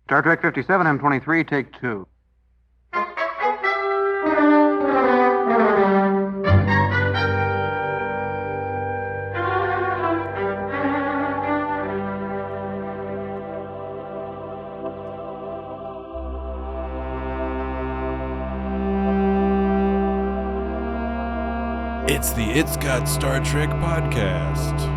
Star Trek 57, M23, take 2. It's the It's Got Star Trek podcast.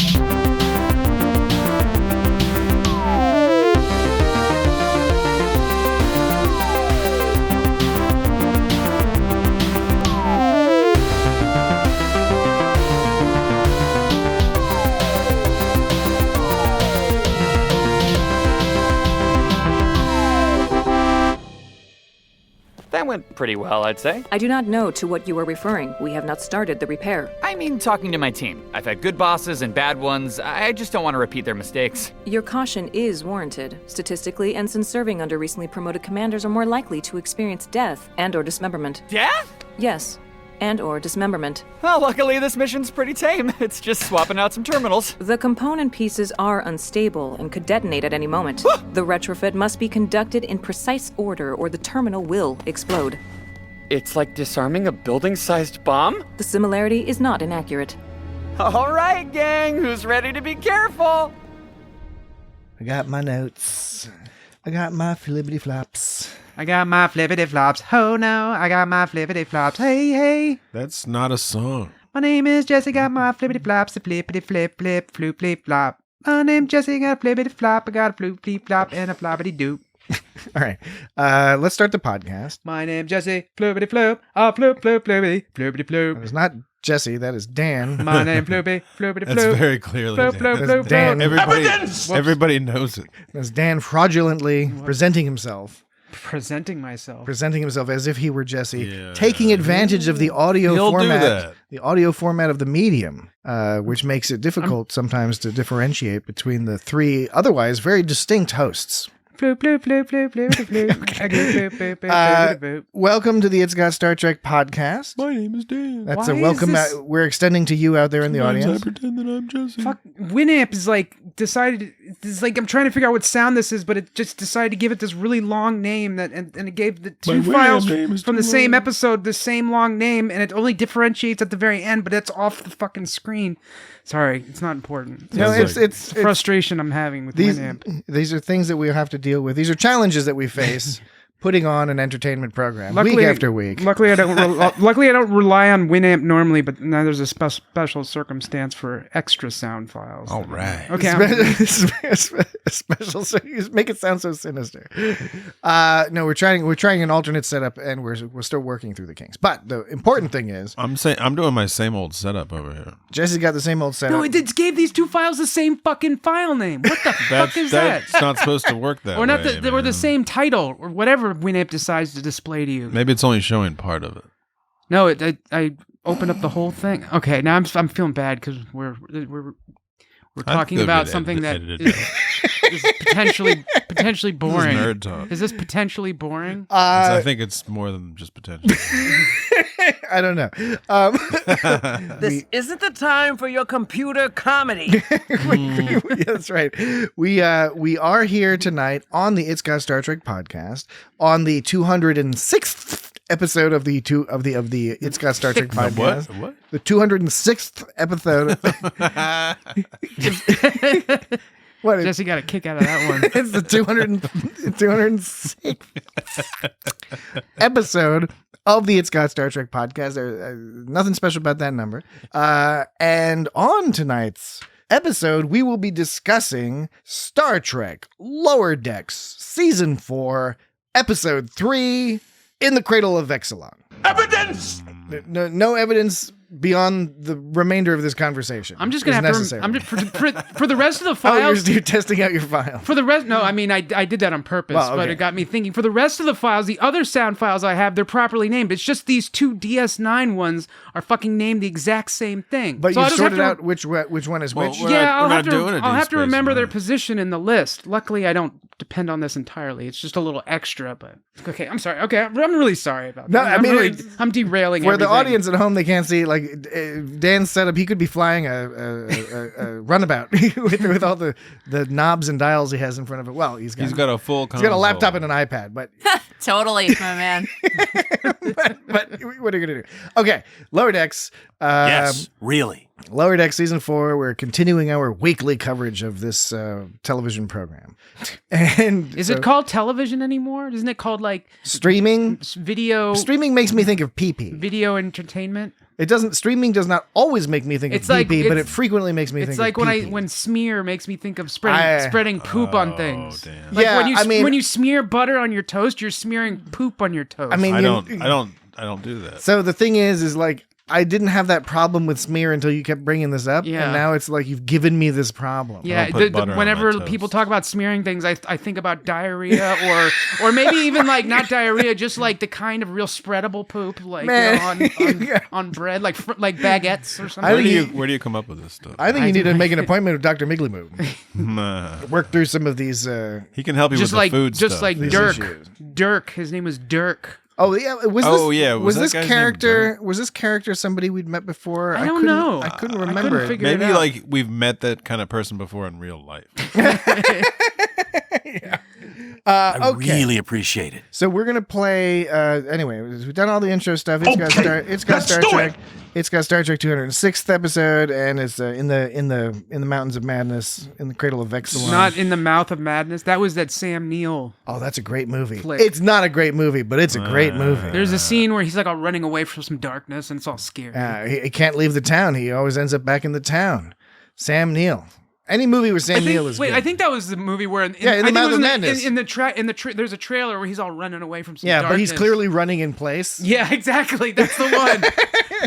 That went pretty well, I'd say. I do not know to what you are referring. We have not started the repair. I mean, talking to my team. I've had good bosses and bad ones. I just don't want to repeat their mistakes. Your caution is warranted. Statistically, ensigns serving under recently promoted commanders are more likely to experience death and or dismemberment. Death? Yes, and or dismemberment. Well, luckily this mission's pretty tame. It's just swapping out some terminals. The component pieces are unstable and could detonate at any moment. The retrofit must be conducted in precise order or the terminal will explode. It's like disarming a building-sized bomb? The similarity is not inaccurate. All right, gang, who's ready to be careful? I got my notes. I got my flippity flops. I got my flippity flops. Oh no, I got my flippity flops. Hey, hey. That's not a song. My name is Jesse, got my flippity flops. A flippity flip, flip, floop, flip, flop. My name's Jesse, got a flippity flop. I got a floop, flip, flop, and a floppity doop. All right. Let's start the podcast. My name's Jesse, flippity floop. Oh, floop, floop, flippity, flippity floop. It's not Jesse, that is Dan. My name, floopy, floopity floop. That's very clearly Floop, floop, Dan. floop, Dan. Everybody knows it. That's Dan fraudulently presenting himself Presenting myself. as if he were Jesse, Yeah. taking advantage of the audio He'll do format, that. the audio format of the medium, which makes it difficult sometimes to differentiate between the three otherwise very distinct hosts. Floop, floop, floop, floop, floop, floop. I go floop, floop, floop, floop. Welcome to the It's Got Star Trek podcast. My name is Dan. That's Why a is welcome. this- We're extending to you out there in the Sometimes audience. I pretend that I'm Jesse. Fuck, Winamp is like decided. It's like I'm trying to figure out what sound this is, but it just decided to give it this really long name that, and it gave the two My files name is from the too same long. episode the same long name, and it only differentiates at the very end, but it's off the fucking screen. Sorry, it's not important. No, Sounds it's Frustration I'm having with Winamp. these are things that we have to deal with. These are challenges that we face putting on an entertainment program week after week. Luckily, I don't rely on Winamp normally, but now there's a special circumstance for extra sound files. All right. Okay. Special, so you make it sound so sinister. No, we're trying an alternate setup, and we're still working through the kinks. But the important thing is, I'm doing my same old setup over here. Jesse's got the same old setup. No, it gave these two files the same fucking file name. What the fuck is that? That's not supposed to work that way. Or not or the man. same title, or whatever Winamp decides to display to you. Maybe it's only showing part of it. No, I opened up the whole thing. Okay, now I'm feeling bad because we're talking about something that is potentially boring. This is nerd talk. Is this potentially boring? I think it's more than just potential. I don't know. This isn't the time for your computer comedy. Yeah, that's right. We are here tonight on the It's Got Star Trek podcast on the 206th episode of the It's Got Star Trek podcast. What? The 206th episode. What? Jesse got a kick out of that one. It's the 206th episode of the It's Got Star Trek podcast. There's nothing special about that number. And on tonight's episode, we will be discussing Star Trek Lower Decks Season 4, Episode 3, In the Cradle of Vexilon. Evidence! No evidence beyond the remainder of this conversation. I'm just gonna is have to. necessary. I'm just for the rest of the Oh, files. you're testing out your file. For the rest, no, I mean, I did that on purpose, Well, okay. but it got me thinking. For the rest of the files, the other sound files I have, they're properly named. It's just these two DS9 ones are fucking named the exact same thing. But So you I'll just sorted have to- out which one is Well, which. we're Yeah, not- I'll we're have not to. doing a I'll Deep have to Space remember their Nine. position in the list. Luckily, I don't depend on this entirely. It's just a little extra, but okay. I'm sorry. Okay, I'm really sorry about that. No, I mean, I'm derailing. For the everything. audience at home, they can't see. Dan's setup, he could be flying a runabout with all the knobs and dials he has in front of it. Well, he's got a full. He's got a laptop and an iPad, but Totally, my man. but what are you gonna do? Okay, Lower Decks. Yes, really. Lower Decks Season 4, we're continuing our weekly coverage of this television program. And Is it called television anymore? Isn't it called like streaming? video? Streaming makes me think of pee-pee. Video entertainment. It doesn't. Streaming does not always make me think It's of like- pee-pee, but it it's- frequently makes me It's think like of when pee-pee. when smear makes me think of spreading poop on things. Damn. Like Yeah, when you I mean- when you smear butter on your toast, you're smearing poop on your toast. I mean, I don't do that. So the thing is like I didn't have that problem with smear until you kept bringing this up, Yeah. and now it's like you've given me this problem. yeah, don't put butter on my whenever toast. people talk about smearing things, I think about diarrhea or maybe even like not diarrhea, just like the kind of real spreadable poop, like Man. on bread, like baguettes or something. I think Where do you come up with this stuff? I think you need to make an appointment with Dr. Miglimoo. Nah. Work through some of these. He can help you just with like the food just stuff. like These Dirk. issues. Dirk, his name was Dirk. Oh yeah, was this? Oh, yeah, was that this guy's name character? Dirk? Was this character somebody we'd met before? I don't couldn't- know. I couldn't I remember. couldn't figure it Maybe out. like we've met that kind of person before in real life. I Okay. really appreciate it. So we're gonna play. Anyway, we've done all the intro stuff. It's got Star. It's got let's Star do Trek. it. It's got Star Trek 206th episode, and it's in the Mountains of Madness, in the Cradle of Vexilon. Not in the Mouth of Madness. That was that Sam Neill. Oh, that's a great movie. Flick. It's not a great movie, but it's a great movie. There's a scene where he's like all running away from some darkness and it's all scary. He can't leave the town. He always ends up back in the town. Sam Neill. Any movie with Sam Neill is good. I think that was the movie where in Yeah, in I the think it Mouth was of Madness. There's a trailer where he's all running away from some Yeah, darkness. but he's clearly running in place. Yeah, exactly. That's the one.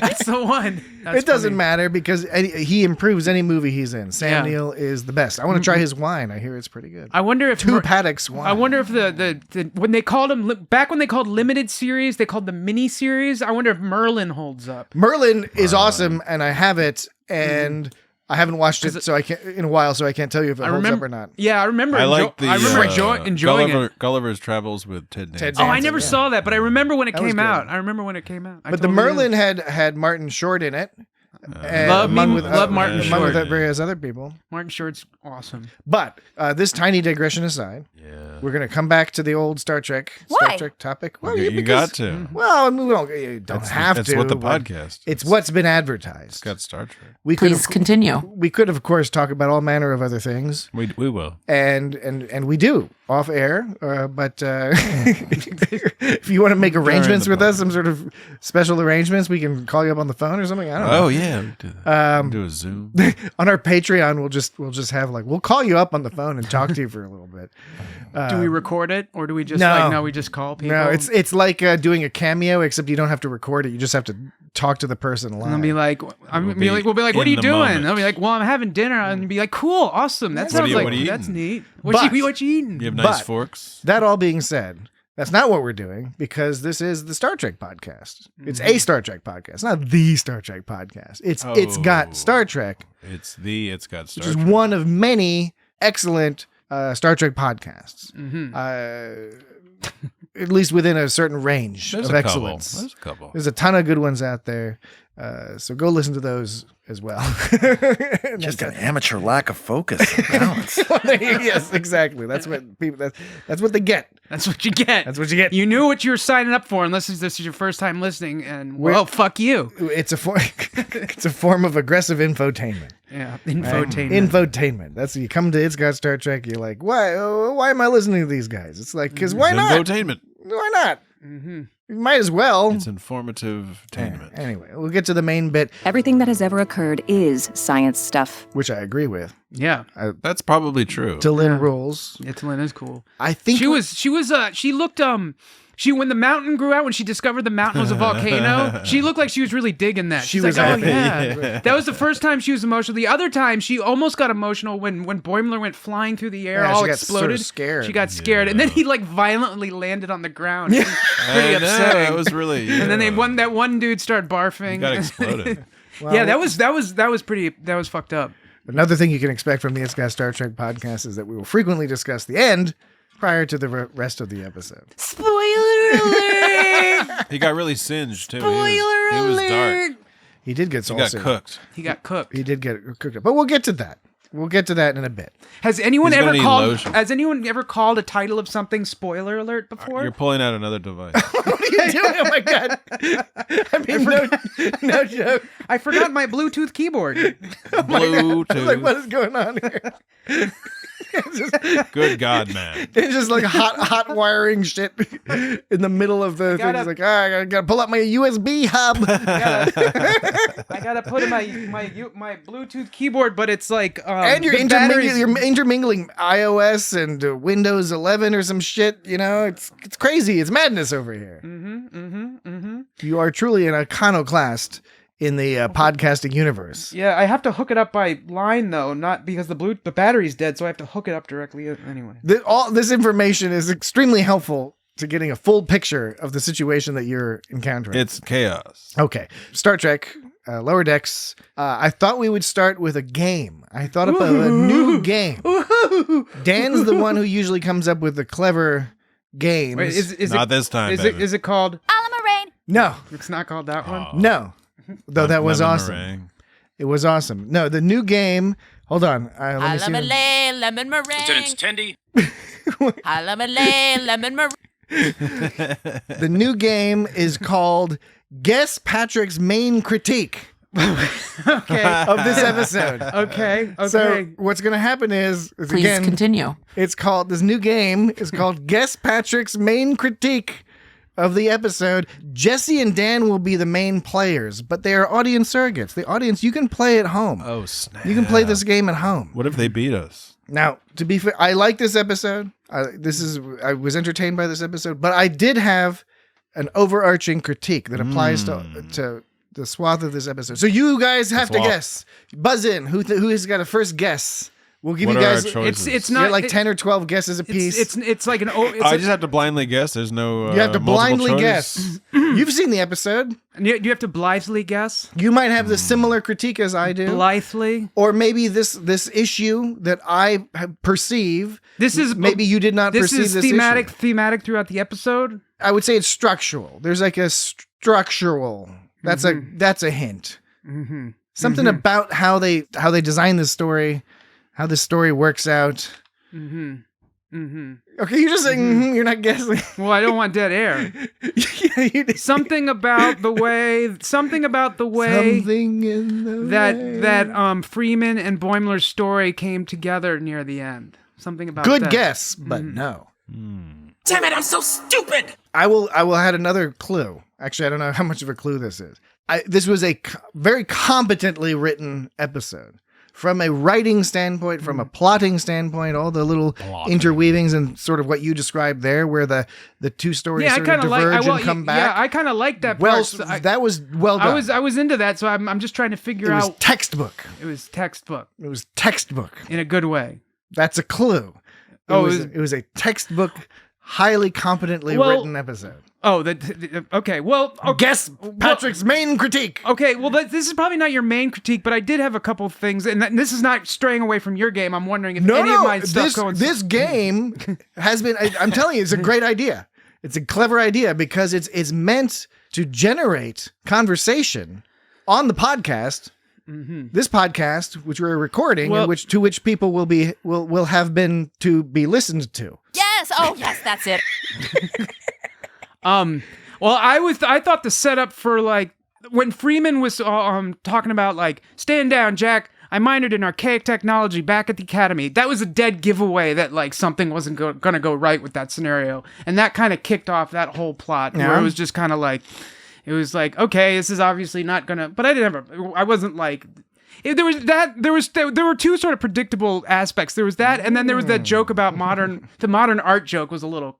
That's the one. That's It doesn't funny. matter because he improves any movie he's in. Sam Yeah. Neill is the best. I want to try his wine. I hear it's pretty good. I wonder if Two Paddocks wine. I wonder if the when they called him back when they called limited series, they called the mini series. I wonder if Merlin holds up. Merlin is awesome, and I have it, and I haven't watched it so I can't in a while, so I can't tell you if it holds up or not. Yeah, I remember. I like the. enjoying it. Gulliver's Travels with Ted Danson. Oh, I Danson, never yeah. saw that, but I remember when it That was came out. good. I remember when it came out. But the Merlin had Martin Short in it. And Love among with Martin among Short. with various other people. Martin Short's awesome. But this tiny digression aside, we're going to come back to the old Star Trek topic. Well, You got to. Well, I mean, we don't, you don't have That's to. what the but podcast. It's what's been advertised. It's got Star Trek. We could Please continue. We could, of course, talk about all manner of other things, We will. and we do off air. But if you want to make arrangements the with us, some sort of special arrangements, we can call you up on the phone or something. I don't know. Oh yeah, we do that. Do a Zoom. On our Patreon, we'll just have we'll call you up on the phone and talk to you for a little bit. Do we record it or do we just no. we just call people? No, it's like doing a cameo, except you don't have to record it. You just have to talk to the person live. And they'll be like, we'll be like, what are in you the doing? moment. And they'll be like, well, I'm having dinner. And you'll be like, cool, awesome. That sounds what like are you that's eating? neat. But- What you eating? You have nice But- forks. That all being said, that's not what we're doing because this is the Star Trek podcast. It's a Star Trek podcast, not the Star Trek podcast. It's got Star Trek, It's got Star which is Trek. one of many excellent Star Trek podcasts. At least within a certain range There's of a couple. excellence. There's a couple. There's a ton of good ones out there. So go listen to those as well. Just an amateur lack of focus and balance. Yes, exactly. That's what people. That's what they get. That's what you get. That's what you get. You knew what you were signing up for, unless this is your first time listening. And well, fuck you. It's a it's a form of aggressive infotainment. Yeah, Right? infotainment. Infotainment. That's you come to It's Got Star Trek. You're like, why? Why am I listening to these guys? It's like, because why not? Infotainment. Why not? You might as well. It's informative entertainment. Anyway, we'll get to the main bit, Everything that has ever occurred is science stuff. which I agree with. Yeah, That's probably true. To Lynn rules. Lynn is cool. I think She looked when the mountain grew out, when she discovered the mountain was a volcano, she looked like she was really digging that. She's was like, happy. oh yeah. That was the first time she was emotional. The other time she almost got emotional when Boimler went flying through the air, Yeah, all she got sort of exploded. scared. She got scared, and then he like violently landed on the ground. It was pretty I know, upsetting. That was really. And then that one dude started barfing. He got exploded. Yeah, that was fucked up. Another thing you can expect from the It's Got Star Trek podcast is that we will frequently discuss the end prior to the rest of the episode. Spoiler alert! He got really singed too. Spoiler he was alert! dark. He did get He got salsa. cooked. He got cooked. He did get cooked up. But we'll get to that. We'll get to that in a bit. Has anyone He's ever gonna need called? lotion. Has anyone ever called a title of something spoiler alert before? You're pulling out another device. What are you doing? Oh my god! I mean, no joke. I forgot my Bluetooth keyboard. Bluetooth. I was like, what is going on here? Good God, man. It's just like hot wiring shit in the middle of the thing. It's like, I gotta pull out my USB hub. I gotta put in my Bluetooth keyboard, but it's like And you're intermingling iOS and Windows 11 or some shit. You know, it's crazy. It's madness over here. You are truly an iconoclast in the podcasting universe. Yeah, I have to hook it up by line though, not because the battery's dead, so I have to hook it up directly anyway. All this information is extremely helpful to getting a full picture of the situation that you're encountering. It's chaos. Okay. Star Trek, Lower Decks. I thought we would start with a game. I thought about a new game. Dan's the one who usually comes up with the clever games. Wait, is Not it, this time, Is baby. it called? No, It's not called that one. no. Though that was Lemon awesome. meringue. It was awesome. No, the new game. Hold on. Let me see. Lemon meringue. Lieutenant Tendy. Lemon meringue. The new game is called Guess Patrick's Main Critique Okay. of this episode. Okay. So what's going to happen is Please again, continue. it's called this new game is called Guess Patrick's Main Critique of the episode. Jesse and Dan will be the main players, but they are audience surrogates. The audience, you can play at home. Oh, snap. You can play this game at home. What if they beat us? Now, to be fair, I like this episode. I was entertained by this episode, but I did have an overarching critique that applies to the swath of this episode. So you guys have to swath. guess. Buzz in. Who has got a first guess? We'll give What you are guys. our choices? it's You not get like it- 10 or 12 guesses a piece. It's like an. I just have to blindly guess. There's no. You have to multiple blindly choice? guess. You've seen the episode. You have to blithely guess. You might have the similar critique as I do. Blithely. Or maybe this issue that I perceive. This is maybe you did not This perceive is this thematic. issue. Thematic throughout the episode. I would say it's structural. There's like a structural. That's a hint. Something about how they design this story, how this story works out. Okay, you're just saying you're not guessing. Well, I don't want dead air. Yeah, you did. Something about the way. Something in the way. that Freeman and Boimler's story came together near the end. Something about Good that. guess, but no. Damn it, I'm so stupid. I will add another clue. Actually, I don't know how much of a clue this is. This was a very competently written episode. From a writing standpoint, from a plotting standpoint, all the little interweavings and sort of what you described there, where the two stories sort of diverge and come back. Yeah, I kind of like that well, part. So that was well done. I was into that, so I'm just trying to figure It was out. textbook. It was textbook It was textbook. in a good way. That's a clue. It was a textbook, highly competently written episode. Oh, okay. Well, okay. Guess Patrick's main critique. Okay, well, this is probably not your main critique, but I did have a couple of things, and this is not straying away from your game. I'm wondering if any of my stuff this game has been. I'm telling you, it's a great idea. It's a clever idea because it's meant to generate conversation on the podcast. This podcast, which we're recording, and to which people will have been to be listened to. Yes. Oh, yes. That's it. Well, I thought the setup for like when Freeman was talking about like stand down, Jack. I minored in archaic technology back at the academy. That was a dead giveaway that like something wasn't going to go right with that scenario, and that kind of kicked off that whole plot where it was just kind of like. It was like, okay, this is obviously not gonna. But I wasn't like. There were two sort of predictable aspects. There was that, and then there was that joke about the modern art joke was a little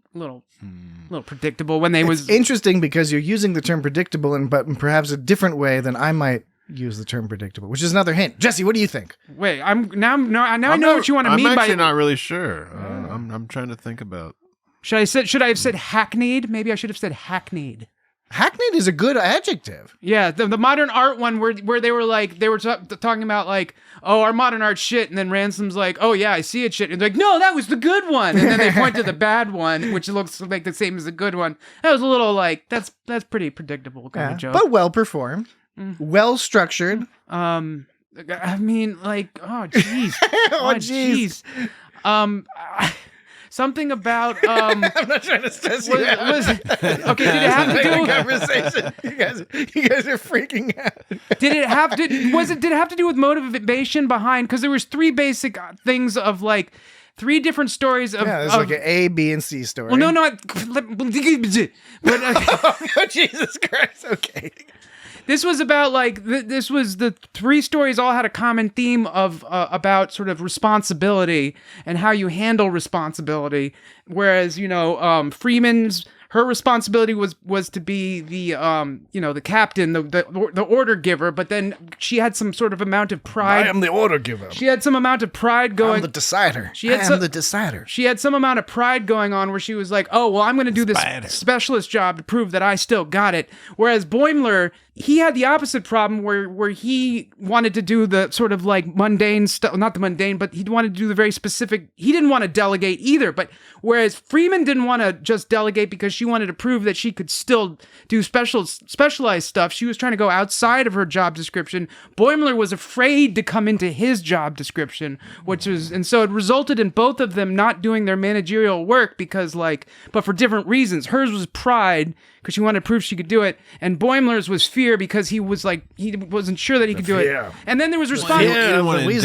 predictable when they was interesting because you're using the term predictable but in perhaps a different way than I might use the term predictable, which is another hint. Jesse, what do you think? Wait, I know what you want to mean by. I'm actually not really sure. I'm trying to think about. Should I have said hackneyed? Maybe I should have said hackneyed. Hackneyed is a good adjective. Yeah, the modern art one where they were talking about like, oh, our modern art shit, and then Ransom's like, oh yeah, I see it shit, and they're like, no, that was the good one, and then they point to the bad one, which looks like the same as the good one. That was a little like that's pretty predictable kind of joke, but well performed. well structured. I mean, like, oh jeez, Oh, jeez. Something about I'm not trying to stress you out. Okay, did it have to do with conversation? You guys are freaking out. Did it have to do with motivation behind? Because there was three basic things of like three different stories of. Yeah, there's like an A, B, and C story. Well, no. But Oh, Jesus Christ. Okay. this was about like this was the three stories all had a common theme of about sort of responsibility and how you handle responsibility. Whereas Freeman's. Her responsibility was to be the the captain, the order giver, but then she had some sort of amount of pride. I am the order giver. She had some amount of pride going. I'm the decider. She had the decider. She had some amount of pride going on where she was like, "Oh, well, I'm going to do this specialist job to prove that I still got it." Whereas Boimler, he had the opposite problem where he wanted to do the sort of like mundane stuff, not the mundane, but he wanted to do the very specific. He didn't want to delegate either, but whereas Freeman didn't want to just delegate because she wanted to prove that she could still do specialized stuff. She was trying to go outside of her job description. Boimler was afraid to come into his job description, and so it resulted in both of them not doing their managerial work because but for different reasons. Hers was pride because she wanted to prove she could do it, and Boimler's was fear because he wasn't sure that he could do it. And then there was responsibility.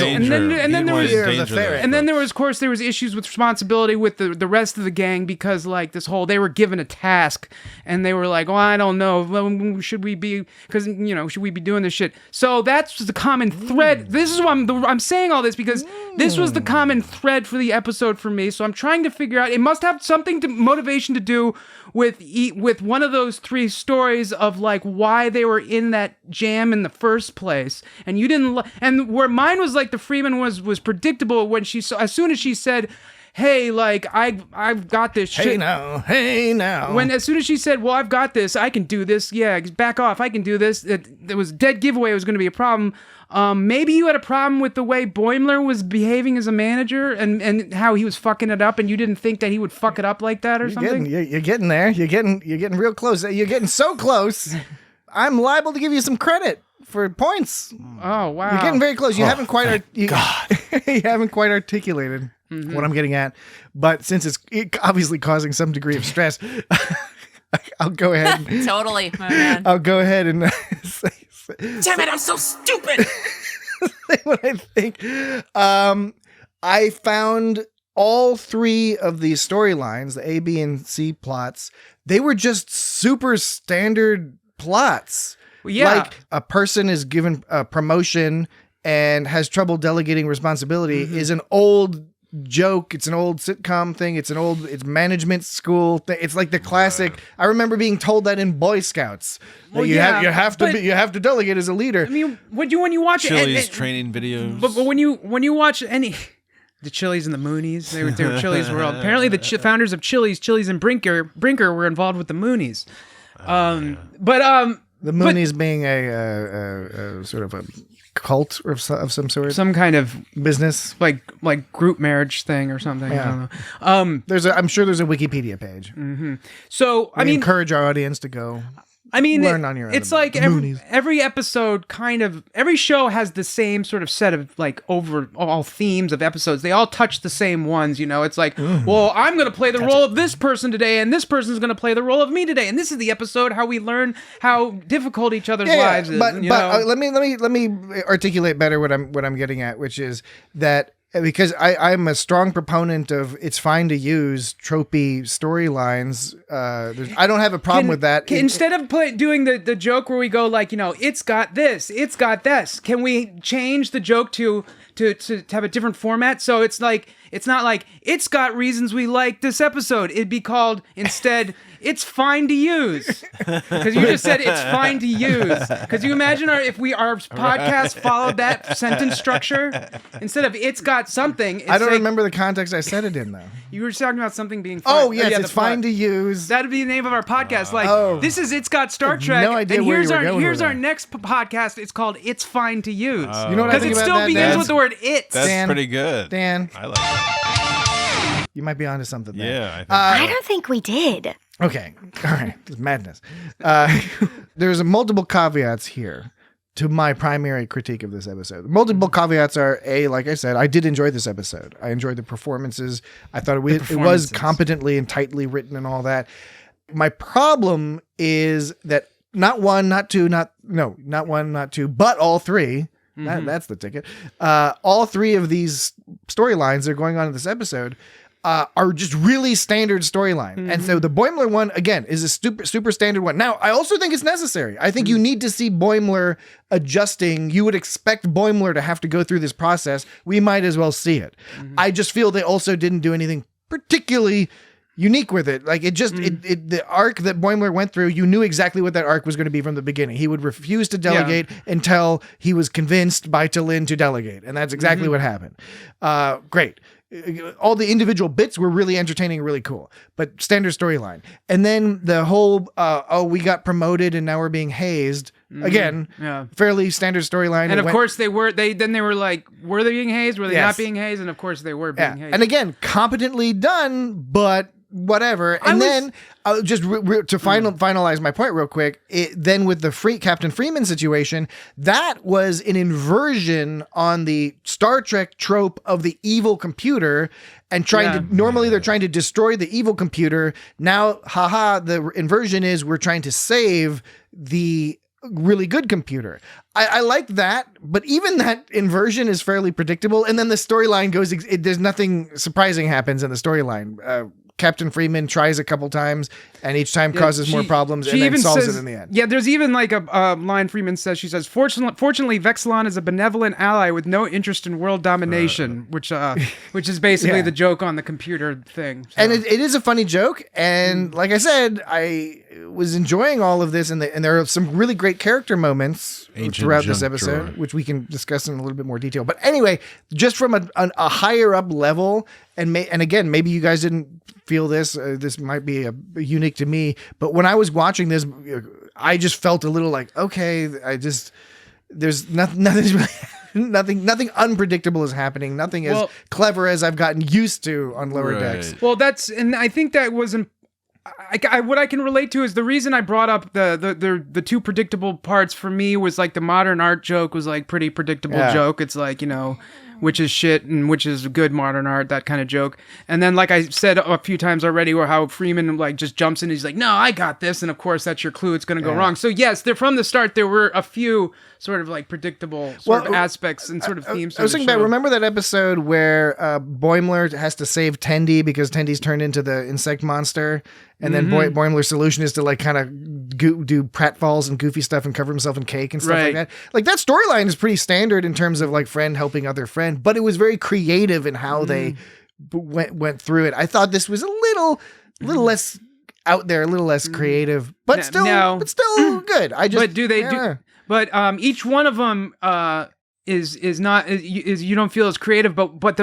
And then there was, of course, there was issues with responsibility with the rest of the gang because they were given a task and they were like, "Oh, I don't know, should we be doing this shit?" So that's the common thread. This is why I'm saying all this because this was the common thread for the episode for me. So I'm trying to figure out. It must have something motivation to do with one of those three stories of why they were in that jam in the first place. And you didn't, and where mine was the Freeman was predictable when as soon as she said, "Hey, I've got this shit." Hey now. As soon as she said, "Well, I've got this, I can do this. Yeah, back off, I can do this." There was a dead giveaway. It was going to be a problem. Maybe you had a problem with the way Boimler was behaving as a manager and how he was fucking it up, and you didn't think that he would fuck it up like that or something. You're getting there. You're getting real close. You're getting so close. I'm liable to give you some credit for points. Oh wow! You're getting very close. You haven't quite. You haven't quite articulated what I'm getting at, but since it's obviously causing some degree of stress, I'll go ahead. Totally, my man. I'll go ahead and say. Damn it, I'm so stupid. What I think. I found all three of these storylines, the A, B, and C plots, they were just super standard plots. Well, yeah. Like a person is given a promotion and has trouble delegating responsibility is an old joke. It's an old sitcom thing. It's management school thing. It's like the classic. I remember being told that in Boy Scouts. Well, you have to delegate as a leader. I mean, when you watch Chili's training videos, but when you watch any. The Chili's and the Moonies, they were Chili's world. Apparently, the founders of Chili's and Brinker were involved with the Moonies. The Moonies being a sort of a cult of some sort, some kind of business, like group marriage thing or something. Yeah. I don't know. I'm sure there's a Wikipedia page. Mm-hmm. So I mean, encourage our audience to go. Learn on your own. It's like every episode, every show has the same sort of set of overall themes of episodes. They all touch the same ones, It's like, well, I'm going to play the role of this person today, and this person's going to play the role of me today, and this is the episode how we learn how difficult each other's lives is. But let me articulate better what I'm getting at, which is that. Because I'm a strong proponent of it's fine to use tropey storylines. I don't have a problem with that. Instead of doing the joke where we go it's got this, it's got this, can we change the joke to have a different format? So it's not like it's got reasons we like this episode. It'd be called instead it's fine to use, because you just said it's fine to use. Because you imagine our podcast followed that sentence structure instead of it's got something. I don't remember the context I said it in though. You were talking about something being fine. Oh yes, it's fine to use. That'd be the name of our podcast. This is It's Got Star Trek. No idea and where you were going here's with our that. next podcast. It's called It's Fine to Use. You know what I think because it about still that, begins Dan? with the word it's. that's Dan, pretty good. Dan, I like that. you might be onto something there. Yeah, I think I don't think we did. Okay. All right. It's madness. There's multiple caveats here. to my primary critique of this episode. Multiple caveats are, like I said, I did enjoy this episode. I enjoyed the performances. I thought it was competently and tightly written and all that. My problem is that not one, not two, not one, not two, but all three. That's the ticket. All three of these storylines that are going on in this episode are just really standard storyline. And so the Boimler one, again, is a super standard one. Now, I also think it's necessary. I think you need to see Boimler adjusting. You would expect Boimler to have to go through this process. We might as well see it. I just feel they also didn't do anything particularly unique with it. Like it just, the arc that Boimler went through, you knew exactly what that arc was going to be from the beginning. He would refuse to delegate until he was convinced by T'Lyn to delegate. And that's exactly what happened. Great. All the individual bits were really entertaining, really cool, but standard storyline. And then the whole, we got promoted and now we're being hazed. Again, fairly standard storyline. And of course they were like, were they being hazed? Were they not being hazed? And of course they were being hazed. And again, competently done, but whatever. And then just to finalize my point real quick, then with the Captain Freeman situation, that was an inversion on the Star Trek trope of the evil computer and normally they're trying to destroy the evil computer. Now, the inversion is we're trying to save the really good computer. I like that, but even that inversion is fairly predictable. And then the storyline goes, there's nothing surprising happens in the storyline. Captain Freeman tries a couple times and each time causes more problems and then solves it in the end. Yeah, there's even like a line Freeman says. She says, fortunately, Vexilon is a benevolent ally with no interest in world domination, which is basically the joke on the computer thing. So. And it is a funny joke. And like I said, I was enjoying all of this and there are some really great character moments throughout this episode, which we can discuss in a little bit more detail. But anyway, just from a higher up level, and again, maybe you guys didn't feel this. This might be unique to me, but when I was watching this, I just felt a little like, okay, there's nothing unpredictable is happening. Nothing as clever as I've gotten used to on Lower Decks. Well, and I think that wasn't. What I can relate to is the reason I brought up the two predictable parts for me was like the modern art joke was like pretty predictable joke. It's like, which is shit and which is good modern art, that kind of joke. And then, like I said a few times already, where how Freeman like just jumps in, he's like, no, I got this. And of course, that's your clue. It's going to go wrong. So yes, from the start, there were a few sort of like predictable sort of aspects and sort of themes. I was thinking about, remember that episode where Boimler has to save Tendi because Tendi's turned into the insect monster? And then Boimler's solution is to like kind of do pratfalls and goofy stuff and cover himself in cake and stuff like that. Like that storyline is pretty standard in terms of like friend helping other friend, but it was very creative in how they went through it. I thought this was a little less out there, a little less creative, but still good. But each one of them is not you don't feel as creative, but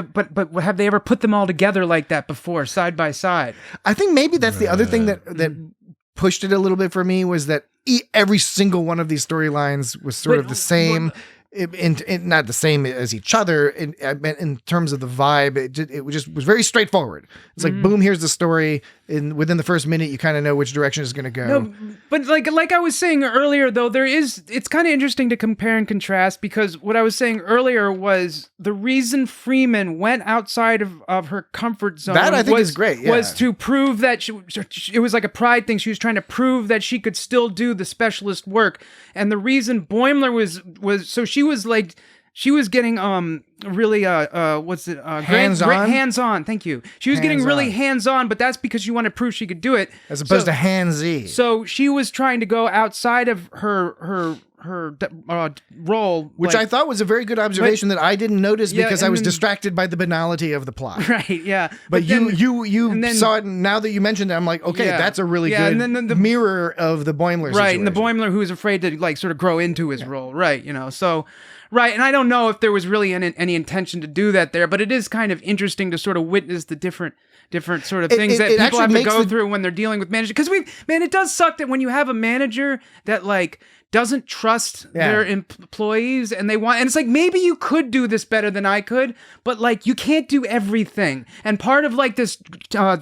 have they ever put them all together like that before, side by side? I think maybe that's the other thing that pushed it a little bit for me was that every single one of these storylines was sort of the same. Not the same as each other in terms of the vibe. It just was very straightforward. It's like, boom, here's the story. Within the first minute, you kind of know which direction it's going to go. No, but like I was saying earlier, though, it's kind of interesting to compare and contrast, because what I was saying earlier was the reason Freeman went outside of her comfort zone. That I think is great. Yeah. Was to prove that it was like a pride thing. She was trying to prove that she could still do the specialist work. And the reason Boimler was so she was like. She was getting really hands-on. Hands-on, thank you. She was getting really hands-on, but that's because she wanted to prove she could do it, as opposed to handsy. So she was trying to go outside of her role, which I thought was a very good observation that I didn't notice because I was distracted by the banality of the plot. Right? Yeah. But you saw it, and now that you mentioned it, I'm like, okay, that's a really good and then the mirror of the Boimler situation. Right, and the Boimler who is afraid to like sort of grow into his role. Right. So. Right, and I don't know if there was really any intention to do that there, but it is kind of interesting to sort of witness the different sort of things that people have to go through when they're dealing with managers. Because it does suck that when you have a manager that like doesn't trust their employees, and it's like, maybe you could do this better than I could, but like you can't do everything. And part of like this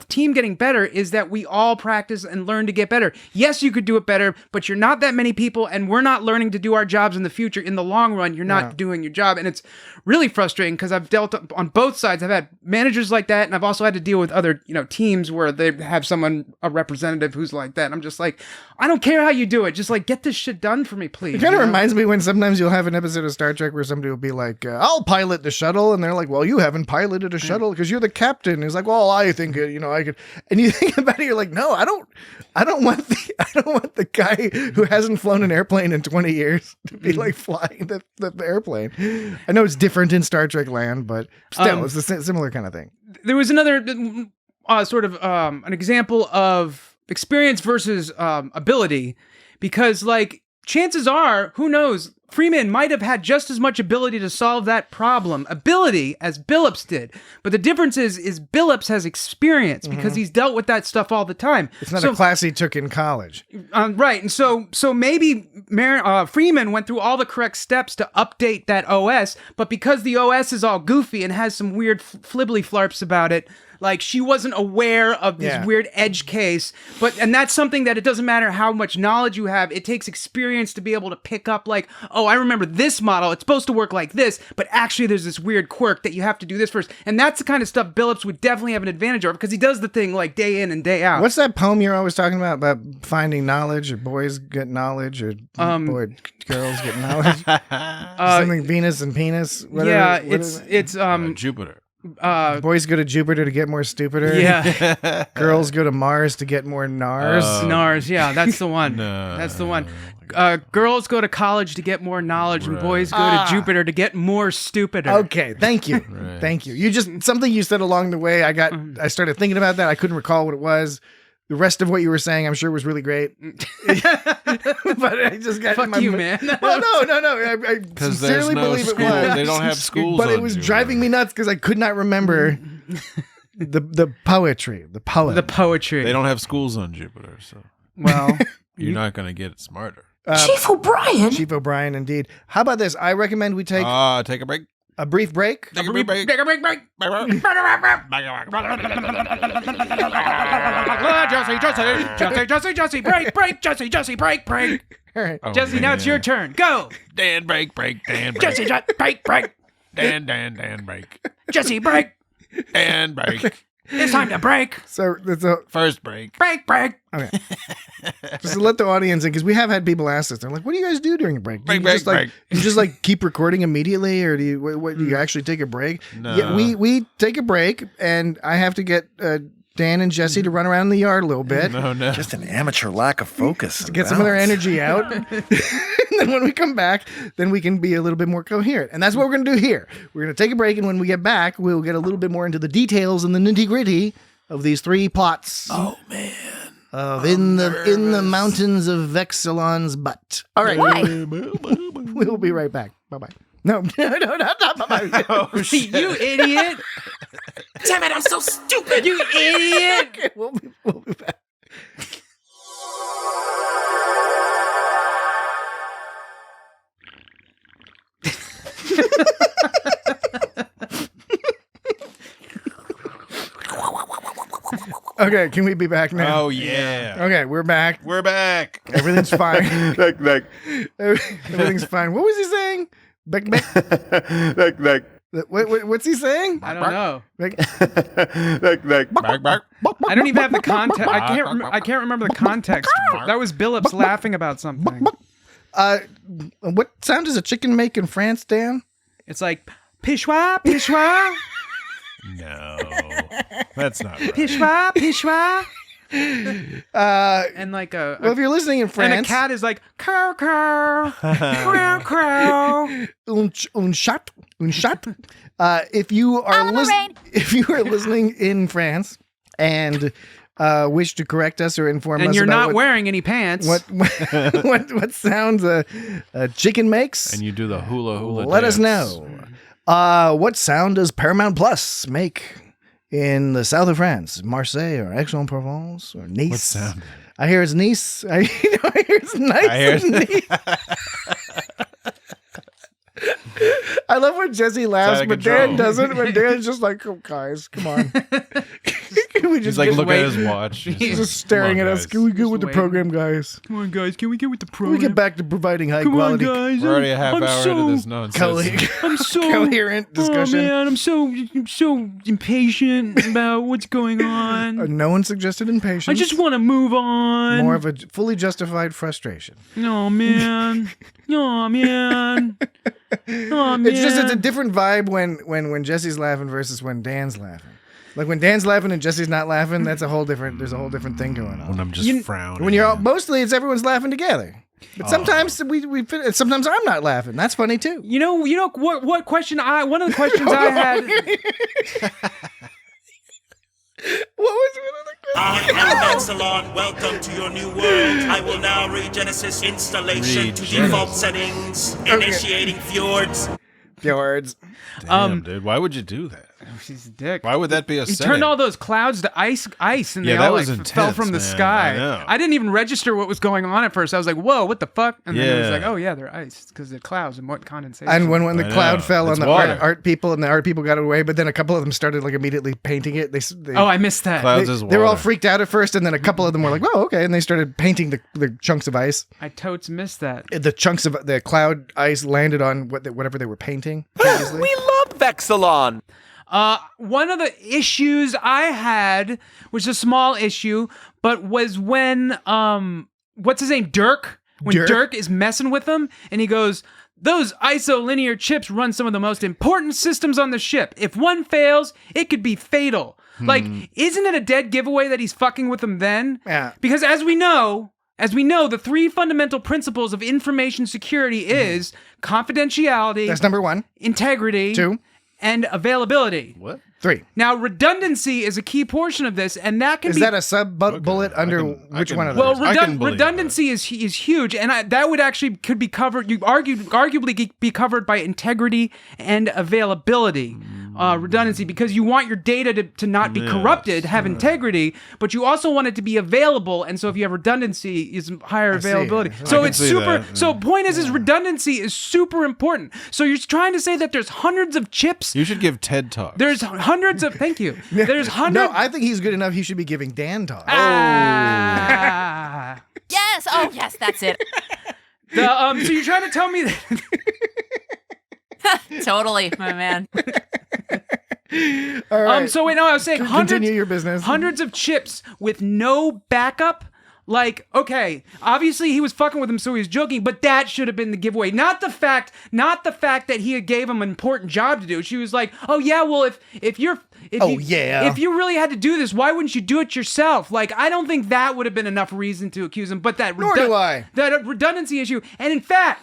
team getting better is that we all practice and learn to get better. Yes, you could do it better, but you're not that many people, and we're not learning to do our jobs in the future. In the long run, you're not doing your job, and it's really frustrating because I've dealt on both sides. I've had managers like that, and I've also had to deal with other teams where they have a representative who's like that. And I'm just like, I don't care how you do it, just like get this shit done for me, please. It kind of reminds me when sometimes you'll have an episode of Star Trek where somebody will be like, I'll pilot the shuttle, and they're like, well, you haven't piloted a shuttle because you're the captain. He's like, well, I think I could. And you think about it, you're like, no, I don't want the guy who hasn't flown an airplane in 20 years to be like flying the airplane. I know it's different in Star Trek land, but still, it's a similar kind of thing. There was another sort of an example of experience versus ability, because like chances are, who knows, Freeman might have had just as much ability to solve that ability as Billups did. But the difference is Billups has experience because he's dealt with that stuff all the time. It's not a class he took in college. Right. And so maybe Freeman went through all the correct steps to update that OS, but because the OS is all goofy and has some weird flibbly flarps about it, like she wasn't aware of this weird edge case, and that's something that it doesn't matter how much knowledge you have, it takes experience to be able to pick up like, oh, I remember this model, it's supposed to work like this, but actually there's this weird quirk that you have to do this first. And that's the kind of stuff Billups would definitely have an advantage over because he does the thing like day in and day out. What's that poem you're always talking about finding knowledge, or boys get knowledge, or girls get knowledge? Something Venus and penis? Whatever, it's Jupiter. Boys go to Jupiter to get more stupider. Yeah. Girls go to Mars to get more NARS. NARS, yeah, that's the one. That's the one. Girls go to college to get more knowledge, and boys go to Jupiter to get more stupider. Okay, thank you. Thank you. You just, something you said along the way, I started thinking about that. I couldn't recall what it was. The rest of what you were saying, I'm sure, was really great. But I just got... Fuck you, man. Well, no. I sincerely believe school. it was. They don't have schools. But it was driving me nuts because I could not remember the poetry. The poem. The poetry. They don't have schools on Jupiter, so... Well... You're not going to get it smarter. Chief O'Brien? Chief O'Brien, indeed. How about this? I recommend we take... take a break. A brief break? Take a brief break. Take a break. Jesse, break, Jesse, break. All right. Oh, Jesse, now it's your turn. Go. Dan, break. Dan, break. Jesse, break. Dan, break. Jesse, break. Dan, break. It's time to break. So it's a first break. Break. Okay. Just to let the audience in, because we have had people ask us. They're like, "What do you guys do during a break? Break. You just like keep recording immediately, or do you actually take a break?" No. Yeah, we take a break, and I have to get Dan and Jesse to run around in the yard a little bit. No. Just an amateur lack of focus. To get some of their energy out. And then when we come back, then we can be a little bit more coherent. And that's what we're going to do here. We're going to take a break, and when we get back, we'll get a little bit more into the details and the nitty-gritty of these three plots. Oh, man. Of in the mountains of Vexilon's butt. All right. We'll be right back. Bye-bye. No, not bye-bye. Oh, shit. You idiot. Damn it, I'm so stupid. You idiot. Okay, we'll be back. Okay, can we be back now? Oh, yeah. Okay, we're back. Everything's fine. Everything's fine. What was he saying? Beck. What's he saying? I don't know. Back. I don't even have the context. I can't remember the context. That was Billups laughing about something. What sound does a chicken make in France, Dan? It's like pishwa. No, that's not right. Pishwa. And like well, if you're listening in France, and a cat is like crow. Un chat. If you are listening in France and wish to correct us or inform us, and you're about not wearing any pants, what sounds a chicken makes, and you do the hula let dance. us know. What sound does Paramount Plus make in the south of France, Marseille or Aix-en-Provence or Nice. What sound? I hear it's Nice. I hear it's nice and Nice. I love when Jesse laughs, but Dan doesn't. When Dan's just like, "Oh, guys, come on." We He's like, look at his watch. He's just staring at us. Can we get with the program, guys? Come on, guys. Can we get with the Can program? we get back to providing high Come quality, on, guys. We're already a half hour into this nonsense. I'm so coherent discussion? Oh man, I'm so impatient about what's going on. No one suggested impatience. I just want to move on. More of a fully justified frustration. Oh man. Oh man. Oh man. It's a different vibe when Jesse's laughing versus when Dan's laughing. Like when Dan's laughing and Jesse's not laughing, there's a whole different thing going on. When I'm just frowning. When mostly it's everyone's laughing together. But sometimes sometimes I'm not laughing. That's funny too. You know what question one of the questions I had. What was one of the questions? I am Vexilon. Welcome to your new world. I will now re-Genesis installation to default settings. Initiating fjords. Damn, dude. Why would you do that? She's a dick. Why would that be a He setting? turned all those clouds to ice, and they all fell from the sky. I know. I didn't even register what was going on at first. I was like, "Whoa, what the fuck?" And then it was Yeah. like, "Oh yeah, they're ice because the clouds and what condensation." And when the cloud fell on It's the water. art people and the art people got away, but then a couple of them started like immediately painting it. They I missed that. Clouds is they were all water. freaked out at first, and then a couple of them were like, "Oh, okay," and they started painting the chunks of ice. I totes missed that. The chunks of the cloud ice landed on whatever they were painting previously. We love Vexilon. One of the issues I had was a small issue, but was when what's his name, Dirk? When Dirk is messing with him, and he goes, "Those isolinear chips run some of the most important systems on the ship. If one fails, it could be fatal." Like, isn't it a dead giveaway that he's fucking with them then? Yeah. Because as we know, the three fundamental principles of information security is confidentiality. That's number 1. Integrity. 2. And availability. What? 3. Now, redundancy is a key portion of this, and that can Is be... that a sub-bullet under which one of those? Well, redundancy is huge, and that would actually could be covered. You arguably be covered by integrity and availability. Redundancy, because you want your data to not be corrupted, have integrity, but you also want it to be available. And so, if you have redundancy, is higher availability. So it's super. So point is redundancy is super important. So you're trying to say that there's hundreds of chips. You should give TED Talks. There's hundreds of. Thank you. There's hundreds. No, I think he's good enough. He should be giving Dan talks. Ah. Yes. Oh, yes, that's it. So you're trying to tell me that. Totally, my man. All right. So wait, no, I was saying Continue your business. hundreds of chips with no backup. Like, okay, obviously he was fucking with him, so he was joking, but that should have been the giveaway. Not the fact that he gave him an important job to do. She was like, "Oh yeah, well if you really had to do this, why wouldn't you do it yourself?" Like, I don't think that would have been enough reason to accuse him. But that Nor do I. That redundancy issue, and in fact,